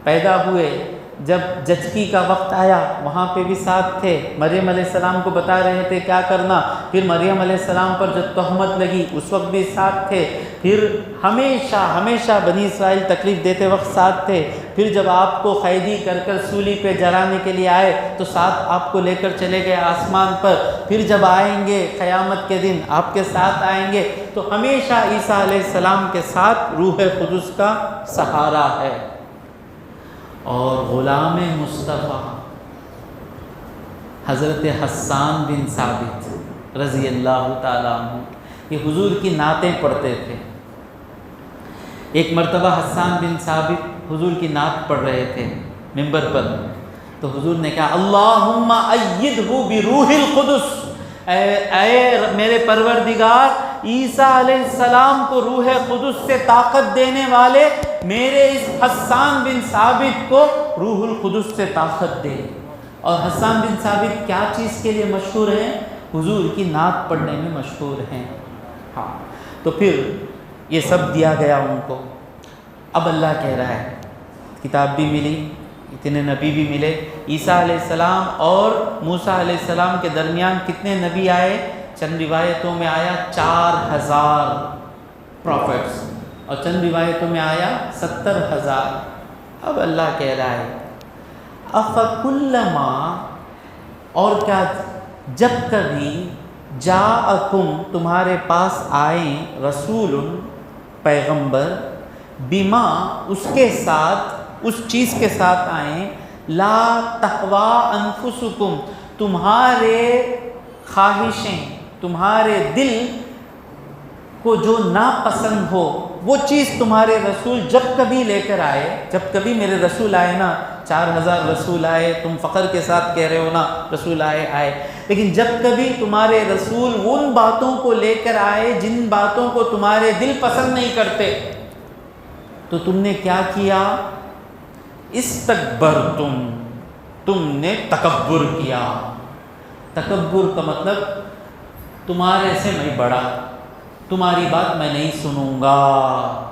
پیدا ہوئے، جب جچکی کا وقت آیا وہاں پہ بھی ساتھ تھے. مریم علیہ السلام کو بتا رہے تھے کیا کرنا. پھر مریم علیہ السلام پر جب تہمت لگی اس وقت بھی ساتھ تھے. پھر ہمیشہ بنی اسرائیل تکلیف دیتے وقت ساتھ تھے. پھر جب آپ کو قیدی کر کر سولی پہ جلانے کے لیے آئے تو ساتھ آپ کو لے کر چلے گئے آسمان پر. پھر جب آئیں گے قیامت کے دن آپ کے ساتھ آئیں گے. تو ہمیشہ عیسیٰ علیہ السلام کے ساتھ روح قدس کا سہارا ہے. اور غلام مصطفیٰ حضرت حسان بن ثابت رضی اللہ تعالیٰ عنہ، یہ حضور کی نعتیں پڑھتے تھے. ایک مرتبہ حسان بن ثابت حضور کی نعت پڑھ رہے تھے منبر پر، تو حضور نے کہا اللہم ایدہ بروح القدس، اے میرے پروردگار عیسیٰ علیہ السلام کو روح قدس سے طاقت دینے والے میرے اس حسان بن ثابت کو روح القدس سے طاقت دے. اور حسان بن ثابت کیا چیز کے لیے مشہور ہیں؟ حضور کی نعت پڑھنے میں مشہور ہیں. ہاں، تو پھر یہ سب دیا گیا ان کو. اب اللہ کہہ رہا ہے کتاب بھی ملی، اتنے نبی بھی ملے. عیسیٰ علیہ السلام اور موسیٰ علیہ السلام کے درمیان کتنے نبی آئے؟ چند روایتوں میں آیا 4000 پروفٹس، اور چند روایتوں میں آیا 70,000. اب اللہ کہہ رہا ہے افکلما، اور کیا جب کبھی جاءکم تمہارے پاس آئیں رسول پیغمبر، بما اس کے ساتھ، اس چیز کے ساتھ آئیں، لا تہوا انفسکم تمہارے خواہشیں، تمہارے دل کو جو ناپسند ہو وہ چیز تمہارے رسول جب کبھی لے کر آئے. جب کبھی میرے رسول آئے نا، 4000 رسول آئے، تم فخر کے ساتھ کہہ رہے ہو نا رسول آئے، لیکن جب کبھی تمہارے رسول ان باتوں کو لے کر آئے جن باتوں کو تمہارے دل پسند نہیں کرتے، تو تم نے کیا کیا؟ استکبرتم، تم نے تکبر کیا. تکبر کا مطلب تمہارے سے میں بڑا، تمہاری بات میں نہیں سنوں گا۔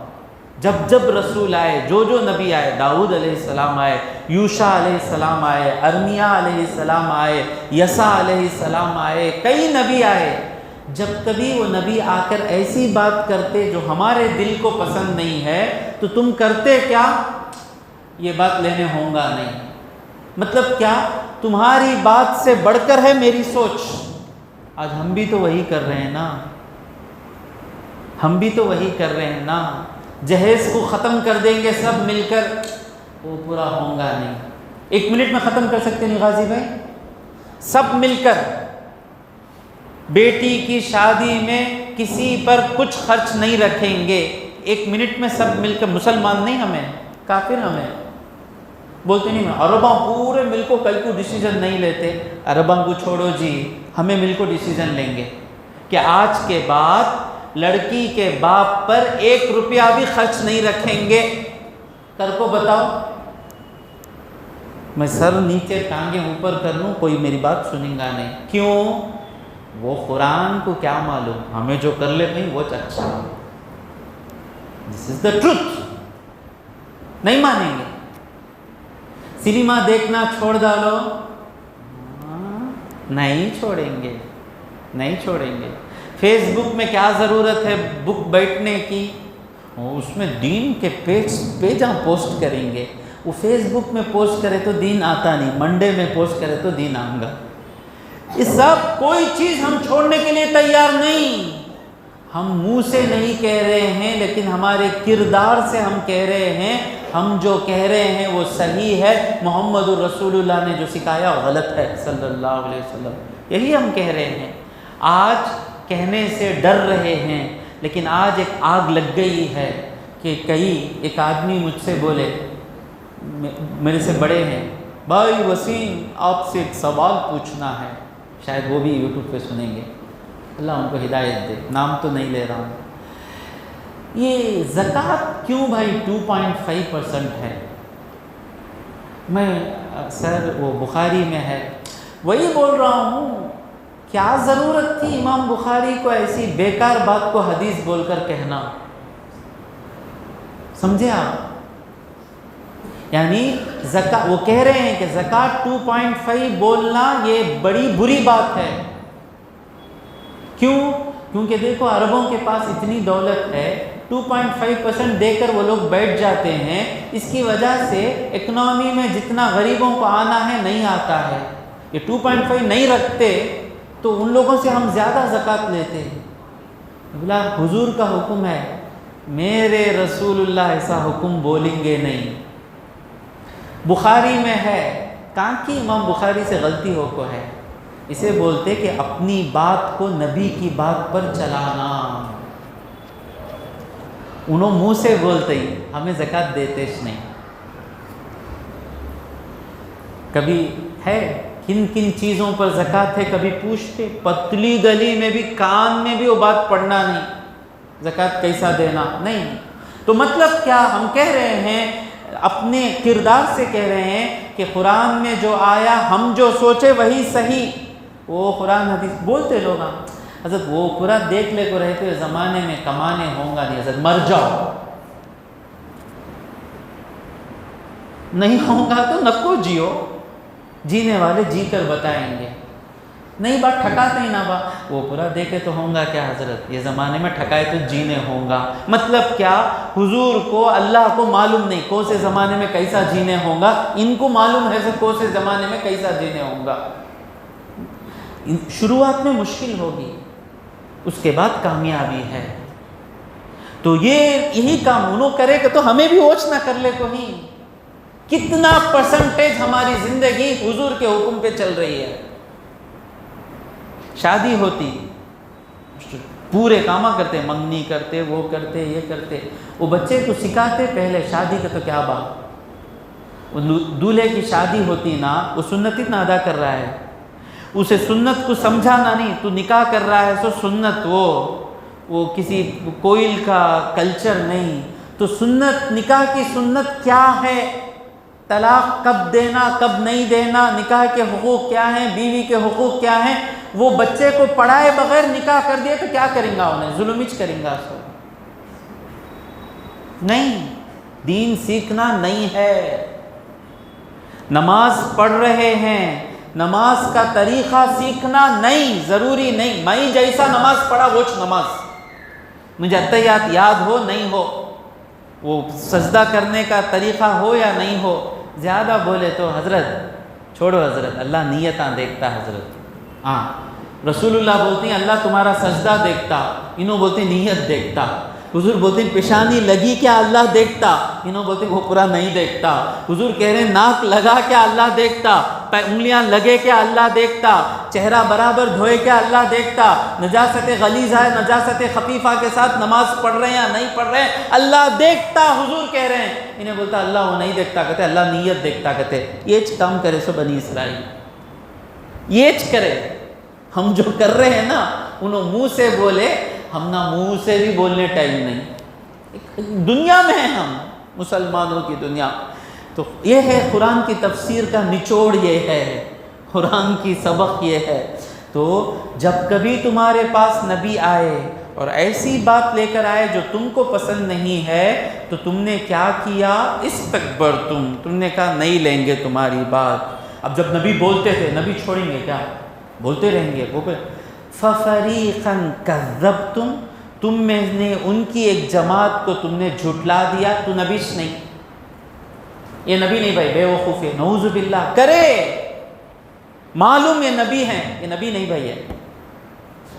جب جب رسول آئے، جو جو نبی آئے، داؤد علیہ السلام آئے، یوشع علیہ السلام آئے، ارمیا علیہ السلام آئے، یسع علیہ السلام آئے، کئی نبی آئے، جب کبھی وہ نبی آ کر ایسی بات کرتے جو ہمارے دل کو پسند نہیں ہے تو تم کرتے کیا؟ یہ بات لینے ہوں گا نہیں۔ مطلب کیا؟ تمہاری بات سے بڑھ کر ہے میری سوچ۔ آج ہم بھی تو وہی کر رہے ہیں نا، ہم بھی تو وہی کر رہے ہیں نا۔ جہیز کو ختم کر دیں گے سب مل کر، وہ پورا ہوں گا نہیں۔ 1 منٹ میں ختم کر سکتے نہیں غازی بھائی؟ سب مل کر بیٹی کی شادی میں کسی پر کچھ خرچ نہیں رکھیں گے، 1 منٹ میں سب مل کر، مسلمان نہیں ہمیں، کافر ہمیں بولتے نہیں، عرباں پورے مل کو کل کو ڈیسیجن نہیں لیتے، عرباں کو چھوڑو جی، ہمیں مل کو ڈیسیجن لیں گے کہ آج کے بعد لڑکی کے باپ پر 1 روپیہ بھی خرچ نہیں رکھیں گے۔ کر کو بتاؤ، میں سر نیچے ٹانگیں اوپر کر لوں، کوئی میری بات سنیں گا نہیں۔ کیوں؟ وہ قرآن کو کیا معلوم، ہمیں جو کر لے نہیں وہ اچھا، دس از دا ٹروتھ، نہیں مانیں گے۔ سنیما دیکھنا چھوڑ ڈالو، نہیں چھوڑیں گے، نہیں چھوڑیں گے۔ فیس بک میں کیا ضرورت ہے بک بیٹھنے کی، اس میں دین کے پیجاں پوسٹ کریں گے۔ وہ فیس بک میں پوسٹ کرے تو دین آتا نہیں، منڈے میں پوسٹ کرے تو دین آئے گا۔ اس سب کوئی چیز ہم چھوڑنے کے لیے تیار نہیں۔ ہم منہ سے نہیں کہہ رہے ہیں لیکن ہمارے کردار سے ہم کہہ رہے ہیں، ہم جو کہہ رہے ہیں وہ صحیح ہے، محمد الرسول اللہ نے جو سکھایا غلط ہے صلی اللہ علیہ وسلم، یہی ہم کہہ رہے ہیں۔ آج کہنے سے ڈر رہے ہیں، لیکن آج ایک آگ لگ گئی ہے کہ ایک آدمی مجھ سے بولے، میرے سے بڑے ہیں، بھائی وسیم آپ سے ایک سوال پوچھنا ہے، شاید وہ بھی یوٹیوب پہ سنیں گے، اللہ ان کو ہدایت دے، نام تو نہیں لے رہا ہوں۔ یہ زکوٰۃ کیوں بھائی 2.5% ہے؟ میں سر وہ بخاری میں ہے وہی بول رہا ہوں، کیا ضرورت تھی امام بخاری کو ایسی بیکار بات کو حدیث بول کر کہنا؟ سمجھے آپ؟ یعنی وہ کہہ رہے ہیں کہ زکوٰۃ 2.5 بولنا یہ بڑی بری بات ہے۔ کیوں؟ کیونکہ دیکھو عربوں کے پاس اتنی دولت ہے، 2.5% دے کر وہ لوگ بیٹھ جاتے ہیں، اس کی وجہ سے اکنامی میں جتنا غریبوں کو آنا ہے نہیں آتا ہے۔ یہ 2.5 نہیں رکھتے تو ان لوگوں سے ہم زیادہ زکوٰۃ لیتے ہیں۔ بولا حضور کا حکم ہے، میرے رسول اللہ ایسا حکم بولیں گے نہیں۔ بخاری میں ہے، کہاں کی امام بخاری سے غلطی ہو کو ہے، اسے بولتے کہ اپنی بات کو نبی کی بات پر چلانا۔ انہوں منہ سے بولتے ہی ہمیں زکوٰۃ دیتے نہیں۔ کبھی ہے کن کن چیزوں پر زکوٰۃ ہے کبھی پوچھتے؟ پتلی گلی میں بھی کان میں بھی وہ بات پڑھنا نہیں، زکوٰۃ کیسا دینا نہیں۔ تو مطلب کیا ہم کہہ رہے ہیں، اپنے کردار سے کہہ رہے ہیں کہ قرآن میں جو آیا ہم جو سوچے وہی صحیح، وہ قرآن حدیث بولتے لوگ ہیں حضرت وہ پورا دیکھ لے کو رہتے زمانے میں کمانے ہوں گا نہیں حضرت، مر جاؤ، نہیں ہوں گا تو نکو جیو، جینے والے جی کر بتائیں گے، نہیں بات ٹھکاتے ہی نہ با، وہ پورا دیکھے تو ہوں گا کیا حضرت، یہ زمانے میں ٹھکائے تو جینے ہوں گا۔ مطلب کیا؟ حضور کو اللہ کو معلوم نہیں کون سے زمانے میں کیسا جینے ہوں گا، ان کو معلوم ہے کون سے زمانے میں کیسا جینے ہوں گا۔ شروعات میں مشکل ہوگی، اس کے بعد کامیابی ہے۔ تو یہی کام انہوں کرے کہ تو ہمیں بھی اوچ نہ کر لے کو ہی۔ کتنا پرسنٹیج ہماری زندگی حضور کے حکم پہ چل رہی ہے؟ شادی ہوتی پورے کامہ کرتے، منگنی کرتے، وہ کرتے، یہ کرتے، وہ بچے کو سکھاتے پہلے شادی کا تو کیا بات، وہ دولہے کی شادی ہوتی نا، وہ سنت اتنا ادا کر رہا ہے، اسے سنت کو سمجھانا نہیں، تو نکاح کر رہا ہے سو سنت، وہ کسی کوئل کا کلچر نہیں، تو سنت، نکاح کی سنت کیا ہے؟ طلاق کب دینا کب نہیں دینا، نکاح کے حقوق کیا ہیں، بیوی کے حقوق کیا ہیں، وہ بچے کو پڑھائے بغیر نکاح کر دیا تو کیا کریں گا، انہیں ظلمچ کریں گا اس کو؟ نہیں، دین سیکھنا نہیں ہے۔ نماز پڑھ رہے ہیں، نماز کا طریقہ سیکھنا نہیں، ضروری نہیں میں جیسا نماز پڑھا وہ نماز، مجھے اتحیات یاد ہو نہیں ہو، وہ سجدہ کرنے کا طریقہ ہو یا نہیں ہو، زیادہ بولے تو حضرت چھوڑو حضرت، اللہ نیتاں دیکھتا حضرت۔ ہاں رسول اللہ بولتے ہیں اللہ تمہارا سجدہ دیکھتا، انہوں بولتے ہیں نیت دیکھتا۔ حضور بولتے ہیں پیشانی لگی کیا اللہ دیکھتا، انہوں بولتے ہیں وہ پورا نہیں دیکھتا۔ حضور کہہ رہے ہیں ناک لگا کیا اللہ دیکھتا، انگلیاں لگے کیا اللہ دیکھتا، چہرہ برابر دھوئے کیا اللہ دیکھتا، نجاست غلیظہ ہے نجاست خفیفہ کے ساتھ نماز پڑھ رہے ہیں یا نہیں پڑھ رہے ہیں اللہ دیکھتا۔ حضور کہہ رہے ہیں، انہیں بولتا اللہ وہ نہیں دیکھتا، کہتے اللہ نیت دیکھتا، کہتے یہ کام کرے سو بنی اسرائیل یہ کرے۔ ہم جو کر رہے ہیں نا انہوں منہ سے بولے، ہم نہ منہ سے بھی بولنے ٹائم نہیں، دنیا میں ہیں ہم، مسلمانوں کی دنیا۔ تو یہ ہے قرآن کی تفسیر کا نچوڑ، یہ ہے قرآن کی سبق یہ ہے۔ تو جب کبھی تمہارے پاس نبی آئے اور ایسی بات لے کر آئے جو تم کو پسند نہیں ہے تو تم نے کیا کیا، استکبرتم، تم نے کہا نہیں لیں گے تمہاری بات۔ اب جب نبی بولتے تھے، نبی چھوڑیں گے کیا، بولتے رہیں گے۔ وہ فَفَرِيقًا كَذَّبْتُمْ، تم میں نے ان کی ایک جماعت کو تم نے جھٹلا دیا۔ تو نبیش نہیں، یہ نبی نہیں بھائی، بے وقوف ہے، نعوذ باللہ کرے، معلوم یہ نبی ہیں، یہ نبی نہیں بھائی ہے،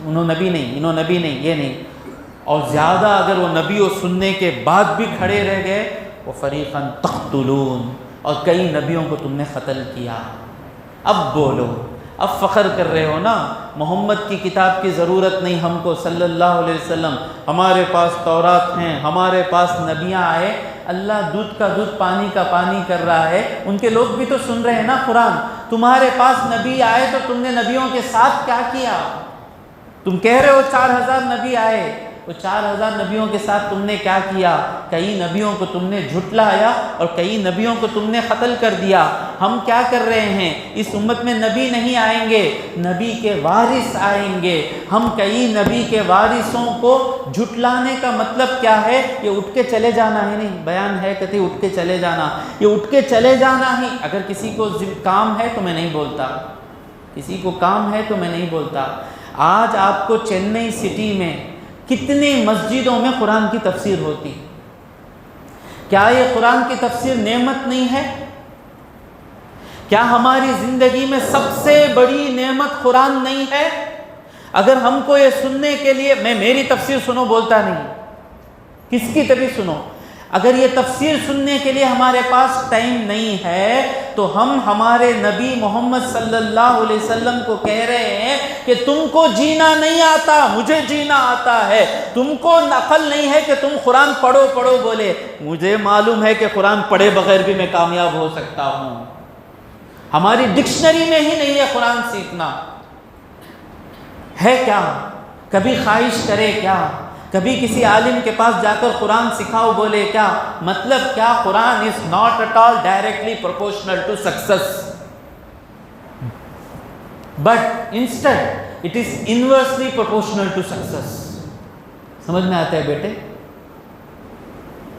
انہوں نبی نہیں، انہوں نبی نہیں، یہ نہیں۔ اور زیادہ اگر وہ نبی و سننے کے بعد بھی کھڑے رہ گئے، وہ فریقاً تقتلون، اور کئی نبیوں کو تم نے قتل کیا۔ اب بولو، اب فخر کر رہے ہو نا، محمد کی کتاب کی ضرورت نہیں ہم کو صلی اللہ علیہ وسلم، ہمارے پاس تورات ہیں، ہمارے پاس نبیاں آئے، اللہ دودھ کا دودھ پانی کا پانی کر رہا ہے، ان کے لوگ بھی تو سن رہے ہیں نا قرآن۔ تمہارے پاس نبی آئے تو تم نے نبیوں کے ساتھ کیا کیا؟ تم کہہ رہے ہو 4000 نبی آئے، وہ 4000 نبیوں کے ساتھ تم نے کیا کیا؟ کئی نبیوں کو تم نے جھٹلایا اور کئی نبیوں کو تم نے قتل کر دیا۔ ہم کیا کر رہے ہیں، اس امت میں نبی نہیں آئیں گے، نبی کے وارث آئیں گے۔ ہم کئی نبی کے وارثوں کو جھٹلانے کا مطلب کیا ہے؟ یہ اٹھ کے چلے جانا ہے، نہیں بیان ہے کہتے اٹھ کے چلے جانا، یہ اٹھ کے چلے جانا ہی۔ اگر کسی کو کام ہے تو میں نہیں بولتا، کسی کو کام ہے تو میں نہیں بولتا۔ آج آپ کو چنئی سٹی میں کتنی مسجدوں میں قرآن کی تفسیر ہوتی، کیا یہ قرآن کی تفسیر نعمت نہیں ہے؟ کیا ہماری زندگی میں سب سے بڑی نعمت قرآن نہیں ہے؟ اگر ہم کو یہ سننے کے لیے، میں میری تفسیر سنو بولتا نہیں، کس کی تبھی سنو، اگر یہ تفسیر سننے کے لیے ہمارے پاس ٹائم نہیں ہے تو ہم ہمارے نبی محمد صلی اللہ علیہ وسلم کو کہہ رہے ہیں کہ تم کو جینا نہیں آتا، مجھے جینا آتا ہے، تم کو عقل نہیں ہے کہ تم قرآن پڑھو پڑھو بولے، مجھے معلوم ہے کہ قرآن پڑھے بغیر بھی میں کامیاب ہو سکتا ہوں۔ ہماری ڈکشنری میں ہی نہیں ہے قرآن سیکھنا، ہے کیا؟ کبھی خواہش کرے کیا؟ کبھی کسی عالم کے پاس جا کر قرآن سکھاؤ بولے کیا؟ مطلب کیا؟ قرآن is not at all directly proportional to success, but instead it is inversely proportional to success۔ سمجھ میں آتا ہے بیٹے؟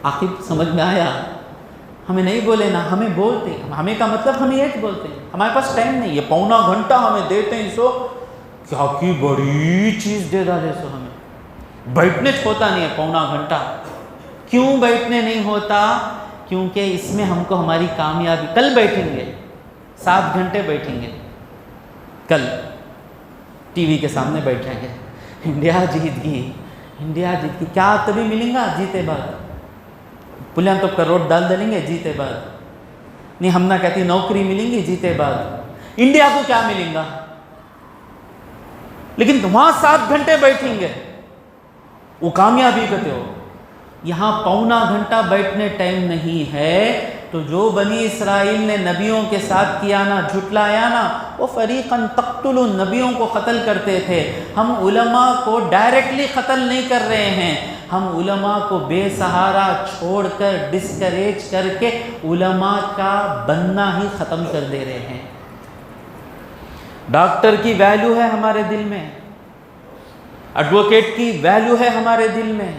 عاقب سمجھ میں آیا؟ ہمیں نہیں بولے نا، ہمیں بولتے، ہمیں کا مطلب ہمیں یہ بولتے ہیں ہمارے پاس ٹائم نہیں ہے، پونا گھنٹہ ہمیں دیتے ہیں، سو کیا کی بڑی چیز دے ڈالے، سو ہمیں بیٹھنے ہوتا نہیں ہے پونا گھنٹہ۔ کیوں بیٹھنے نہیں ہوتا؟ کیونکہ اس میں ہم کو ہماری کامیابی، کل بیٹھیں گے 7 گھنٹے بیٹھیں گے، کل ٹی وی کے سامنے بیٹھیں گے، انڈیا جیت گئی، انڈیا جیت گئی، کیا تبھی ملیں گا جیتے بعد؟ پلیاں تو کروڑ ڈال دیں گے جیتے بعد، نہیں ہم نہ کہتی نوکری ملیں گی جیتے بعد، انڈیا کو کیا ملیں گا؟ لیکن وہاں 7 گھنٹے بیٹھیں گے، وہ کامیابی کہتے ہو۔ یہاں پونا گھنٹہ بیٹھنے ٹائم نہیں ہے، تو جو بنی اسرائیل نے نبیوں کے ساتھ کیا نا، جھٹلایا نا، وہ فریقاً تقتلون، نبیوں کو قتل کرتے تھے۔ ہم علماء کو ڈائریکٹلی قتل نہیں کر رہے ہیں، ہم علماء کو بے سہارا چھوڑ کر، ڈسکریج کر کے علماء کا بننا ہی ختم کر دے رہے ہیں۔ ڈاکٹر کی ویلیو ہے ہمارے دل میں، ایڈوکیٹ کی ویلیو ہے ہمارے دل میں،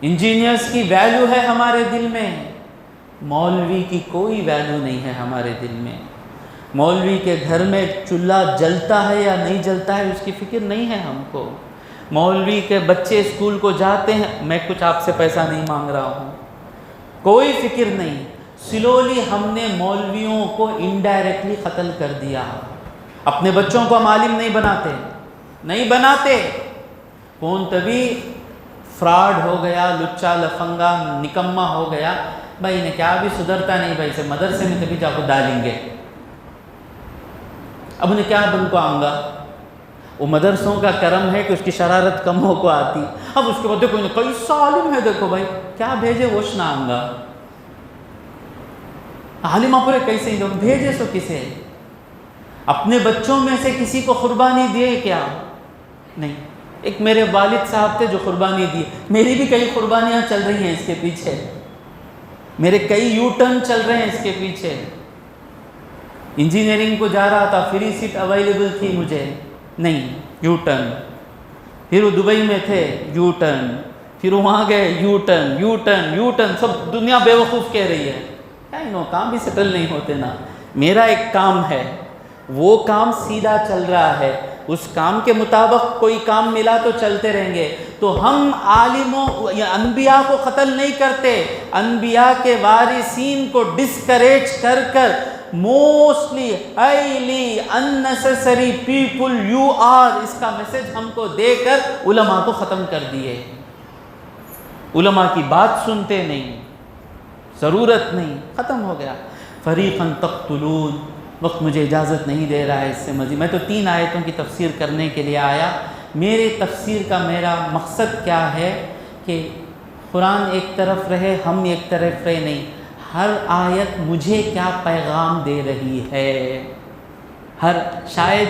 انجینئرز کی ویلیو ہے ہمارے دل میں، مولوی کی کوئی ویلیو نہیں ہے ہمارے دل میں۔ مولوی کے گھر میں چولہا جلتا ہے یا نہیں جلتا ہے اس کی فکر نہیں ہے ہم کو۔ مولوی کے بچے اسکول کو جاتے ہیں، میں کچھ آپ سے پیسہ نہیں مانگ رہا ہوں، کوئی فکر نہیں۔ سلولی ہم نے مولویوں کو انڈائریکٹلی قتل کر دیا۔ اپنے بچوں کو ہم عالم نہیں بناتے۔ کون تبھی فراڈ ہو گیا، لچا لفنگا نکما ہو گیا، بھائی نے کیا بھی سدھرتا نہیں، بھائی سے مدرسے میں تبھی جا کو ڈالیں گے، اب انہیں کیا بن کو آؤں گا۔ وہ مدرسوں کا کرم ہے کہ اس کی شرارت کم ہو کو آتی، اب اس کے بعد دیکھو کیسا عالم ہے، دیکھو بھائی کیا بھیجے وش نہ آؤں گا، عالم پورے کیسے ہی بھیجے سو کسے؟ اپنے بچوں میں سے کسی کو قربانی دیے کیا؟ نہیں۔ ایک میرے والد صاحب تھے جو قربانی دیے، میری بھی کئی قربانیاں چل رہی ہیں اس کے پیچھے، میرے کئی یو ٹرن چل رہے ہیں اس کے پیچھے۔ انجینئرنگ کو جا رہا تھا، فری سیٹ اویلیبل تھی مجھے، نہیں، یو ٹرن۔ پھر وہ دبئی میں تھے، یو ٹرن، پھر وہاں گئے، U turn, U turn, U turn, سب دنیا بے وقوف کہہ رہی ہے، کام بھی سیٹل نہیں ہوتے نا۔ میرا ایک کام ہے، وہ کام سیدھا چل رہا ہے، اس کام کے مطابق کوئی کام ملا تو چلتے رہیں گے۔ تو ہم عالموں یا انبیاء کو قتل نہیں کرتے، انبیاء کے وارثین کو ڈسکریج کر کر mostly highly unnecessary people you are، اس کا میسج ہم کو دے کر علماء کو ختم کر دیے۔ علماء کی بات سنتے نہیں، ضرورت نہیں، ختم ہو گیا۔ فریقاً تقتلون، وقت مجھے اجازت نہیں دے رہا ہے اس سے مزید، میں تو 3 آیتوں کی تفسیر کرنے کے لیے آیا۔ میرے تفسیر کا میرا مقصد کیا ہے کہ قرآن ایک طرف رہے، ہم ایک طرف رہے نہیں، ہر آیت مجھے کیا پیغام دے رہی ہے۔ شاید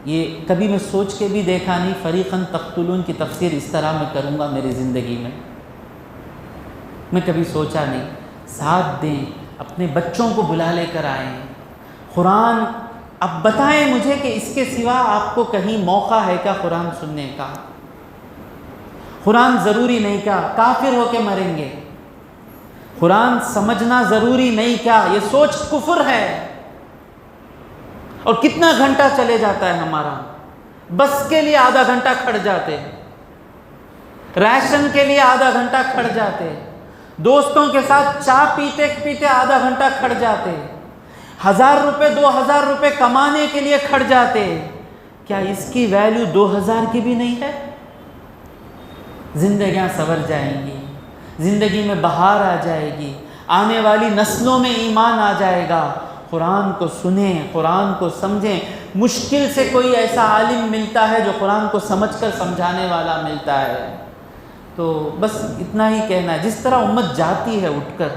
یہ کبھی میں سوچ کے بھی دیکھا نہیں، فریقاً تقتلون کی تفسیر اس طرح میں کروں گا میری زندگی میں کبھی سوچا نہیں۔ ساتھ دیں، اپنے بچوں کو بلا لے کر آئیں۔ قرآن اب بتائیں مجھے کہ اس کے سوا آپ کو کہیں موقع ہے کیا قرآن سننے کا؟ قرآن ضروری نہیں کیا کافر ہو کے مریں گے؟ قرآن سمجھنا ضروری نہیں کیا یہ سوچ کفر ہے؟ اور کتنا گھنٹہ چلے جاتا ہے ہمارا، بس کے لیے آدھا گھنٹہ کھڑ جاتے، ریشن کے لیے آدھا گھنٹہ کھڑ جاتے، دوستوں کے ساتھ چائے پیتے پیتے آدھا گھنٹہ کھڑ جاتے، 1000 روپے 2000 روپے کمانے کے لیے کھڑ جاتے۔ کیا اس کی ویلیو 2000 کی بھی نہیں ہے؟ زندگیاں سنور جائیں گی، زندگی میں بہار آ جائے گی، آنے والی نسلوں میں ایمان آ جائے گا۔ قرآن کو سنیں، قرآن کو سمجھیں۔ مشکل سے کوئی ایسا عالم ملتا ہے جو قرآن کو سمجھ کر سمجھانے والا ملتا ہے۔ تو بس اتنا ہی کہنا ہے، جس طرح امت جاتی ہے اٹھ کر،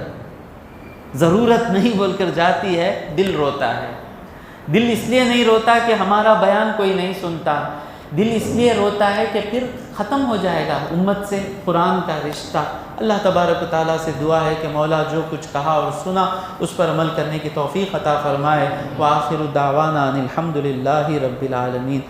ضرورت نہیں بول کر جاتی ہے، دل روتا ہے۔ دل اس لیے نہیں روتا کہ ہمارا بیان کوئی نہیں سنتا، دل اس لیے روتا ہے کہ پھر ختم ہو جائے گا امت سے قرآن کا رشتہ۔ اللہ تبارک و تعالیٰ سے دعا ہے کہ مولا جو کچھ کہا اور سنا اس پر عمل کرنے کی توفیق عطا فرمائے۔ وآخر دعوانا ان الحمد للہ رب العالمین۔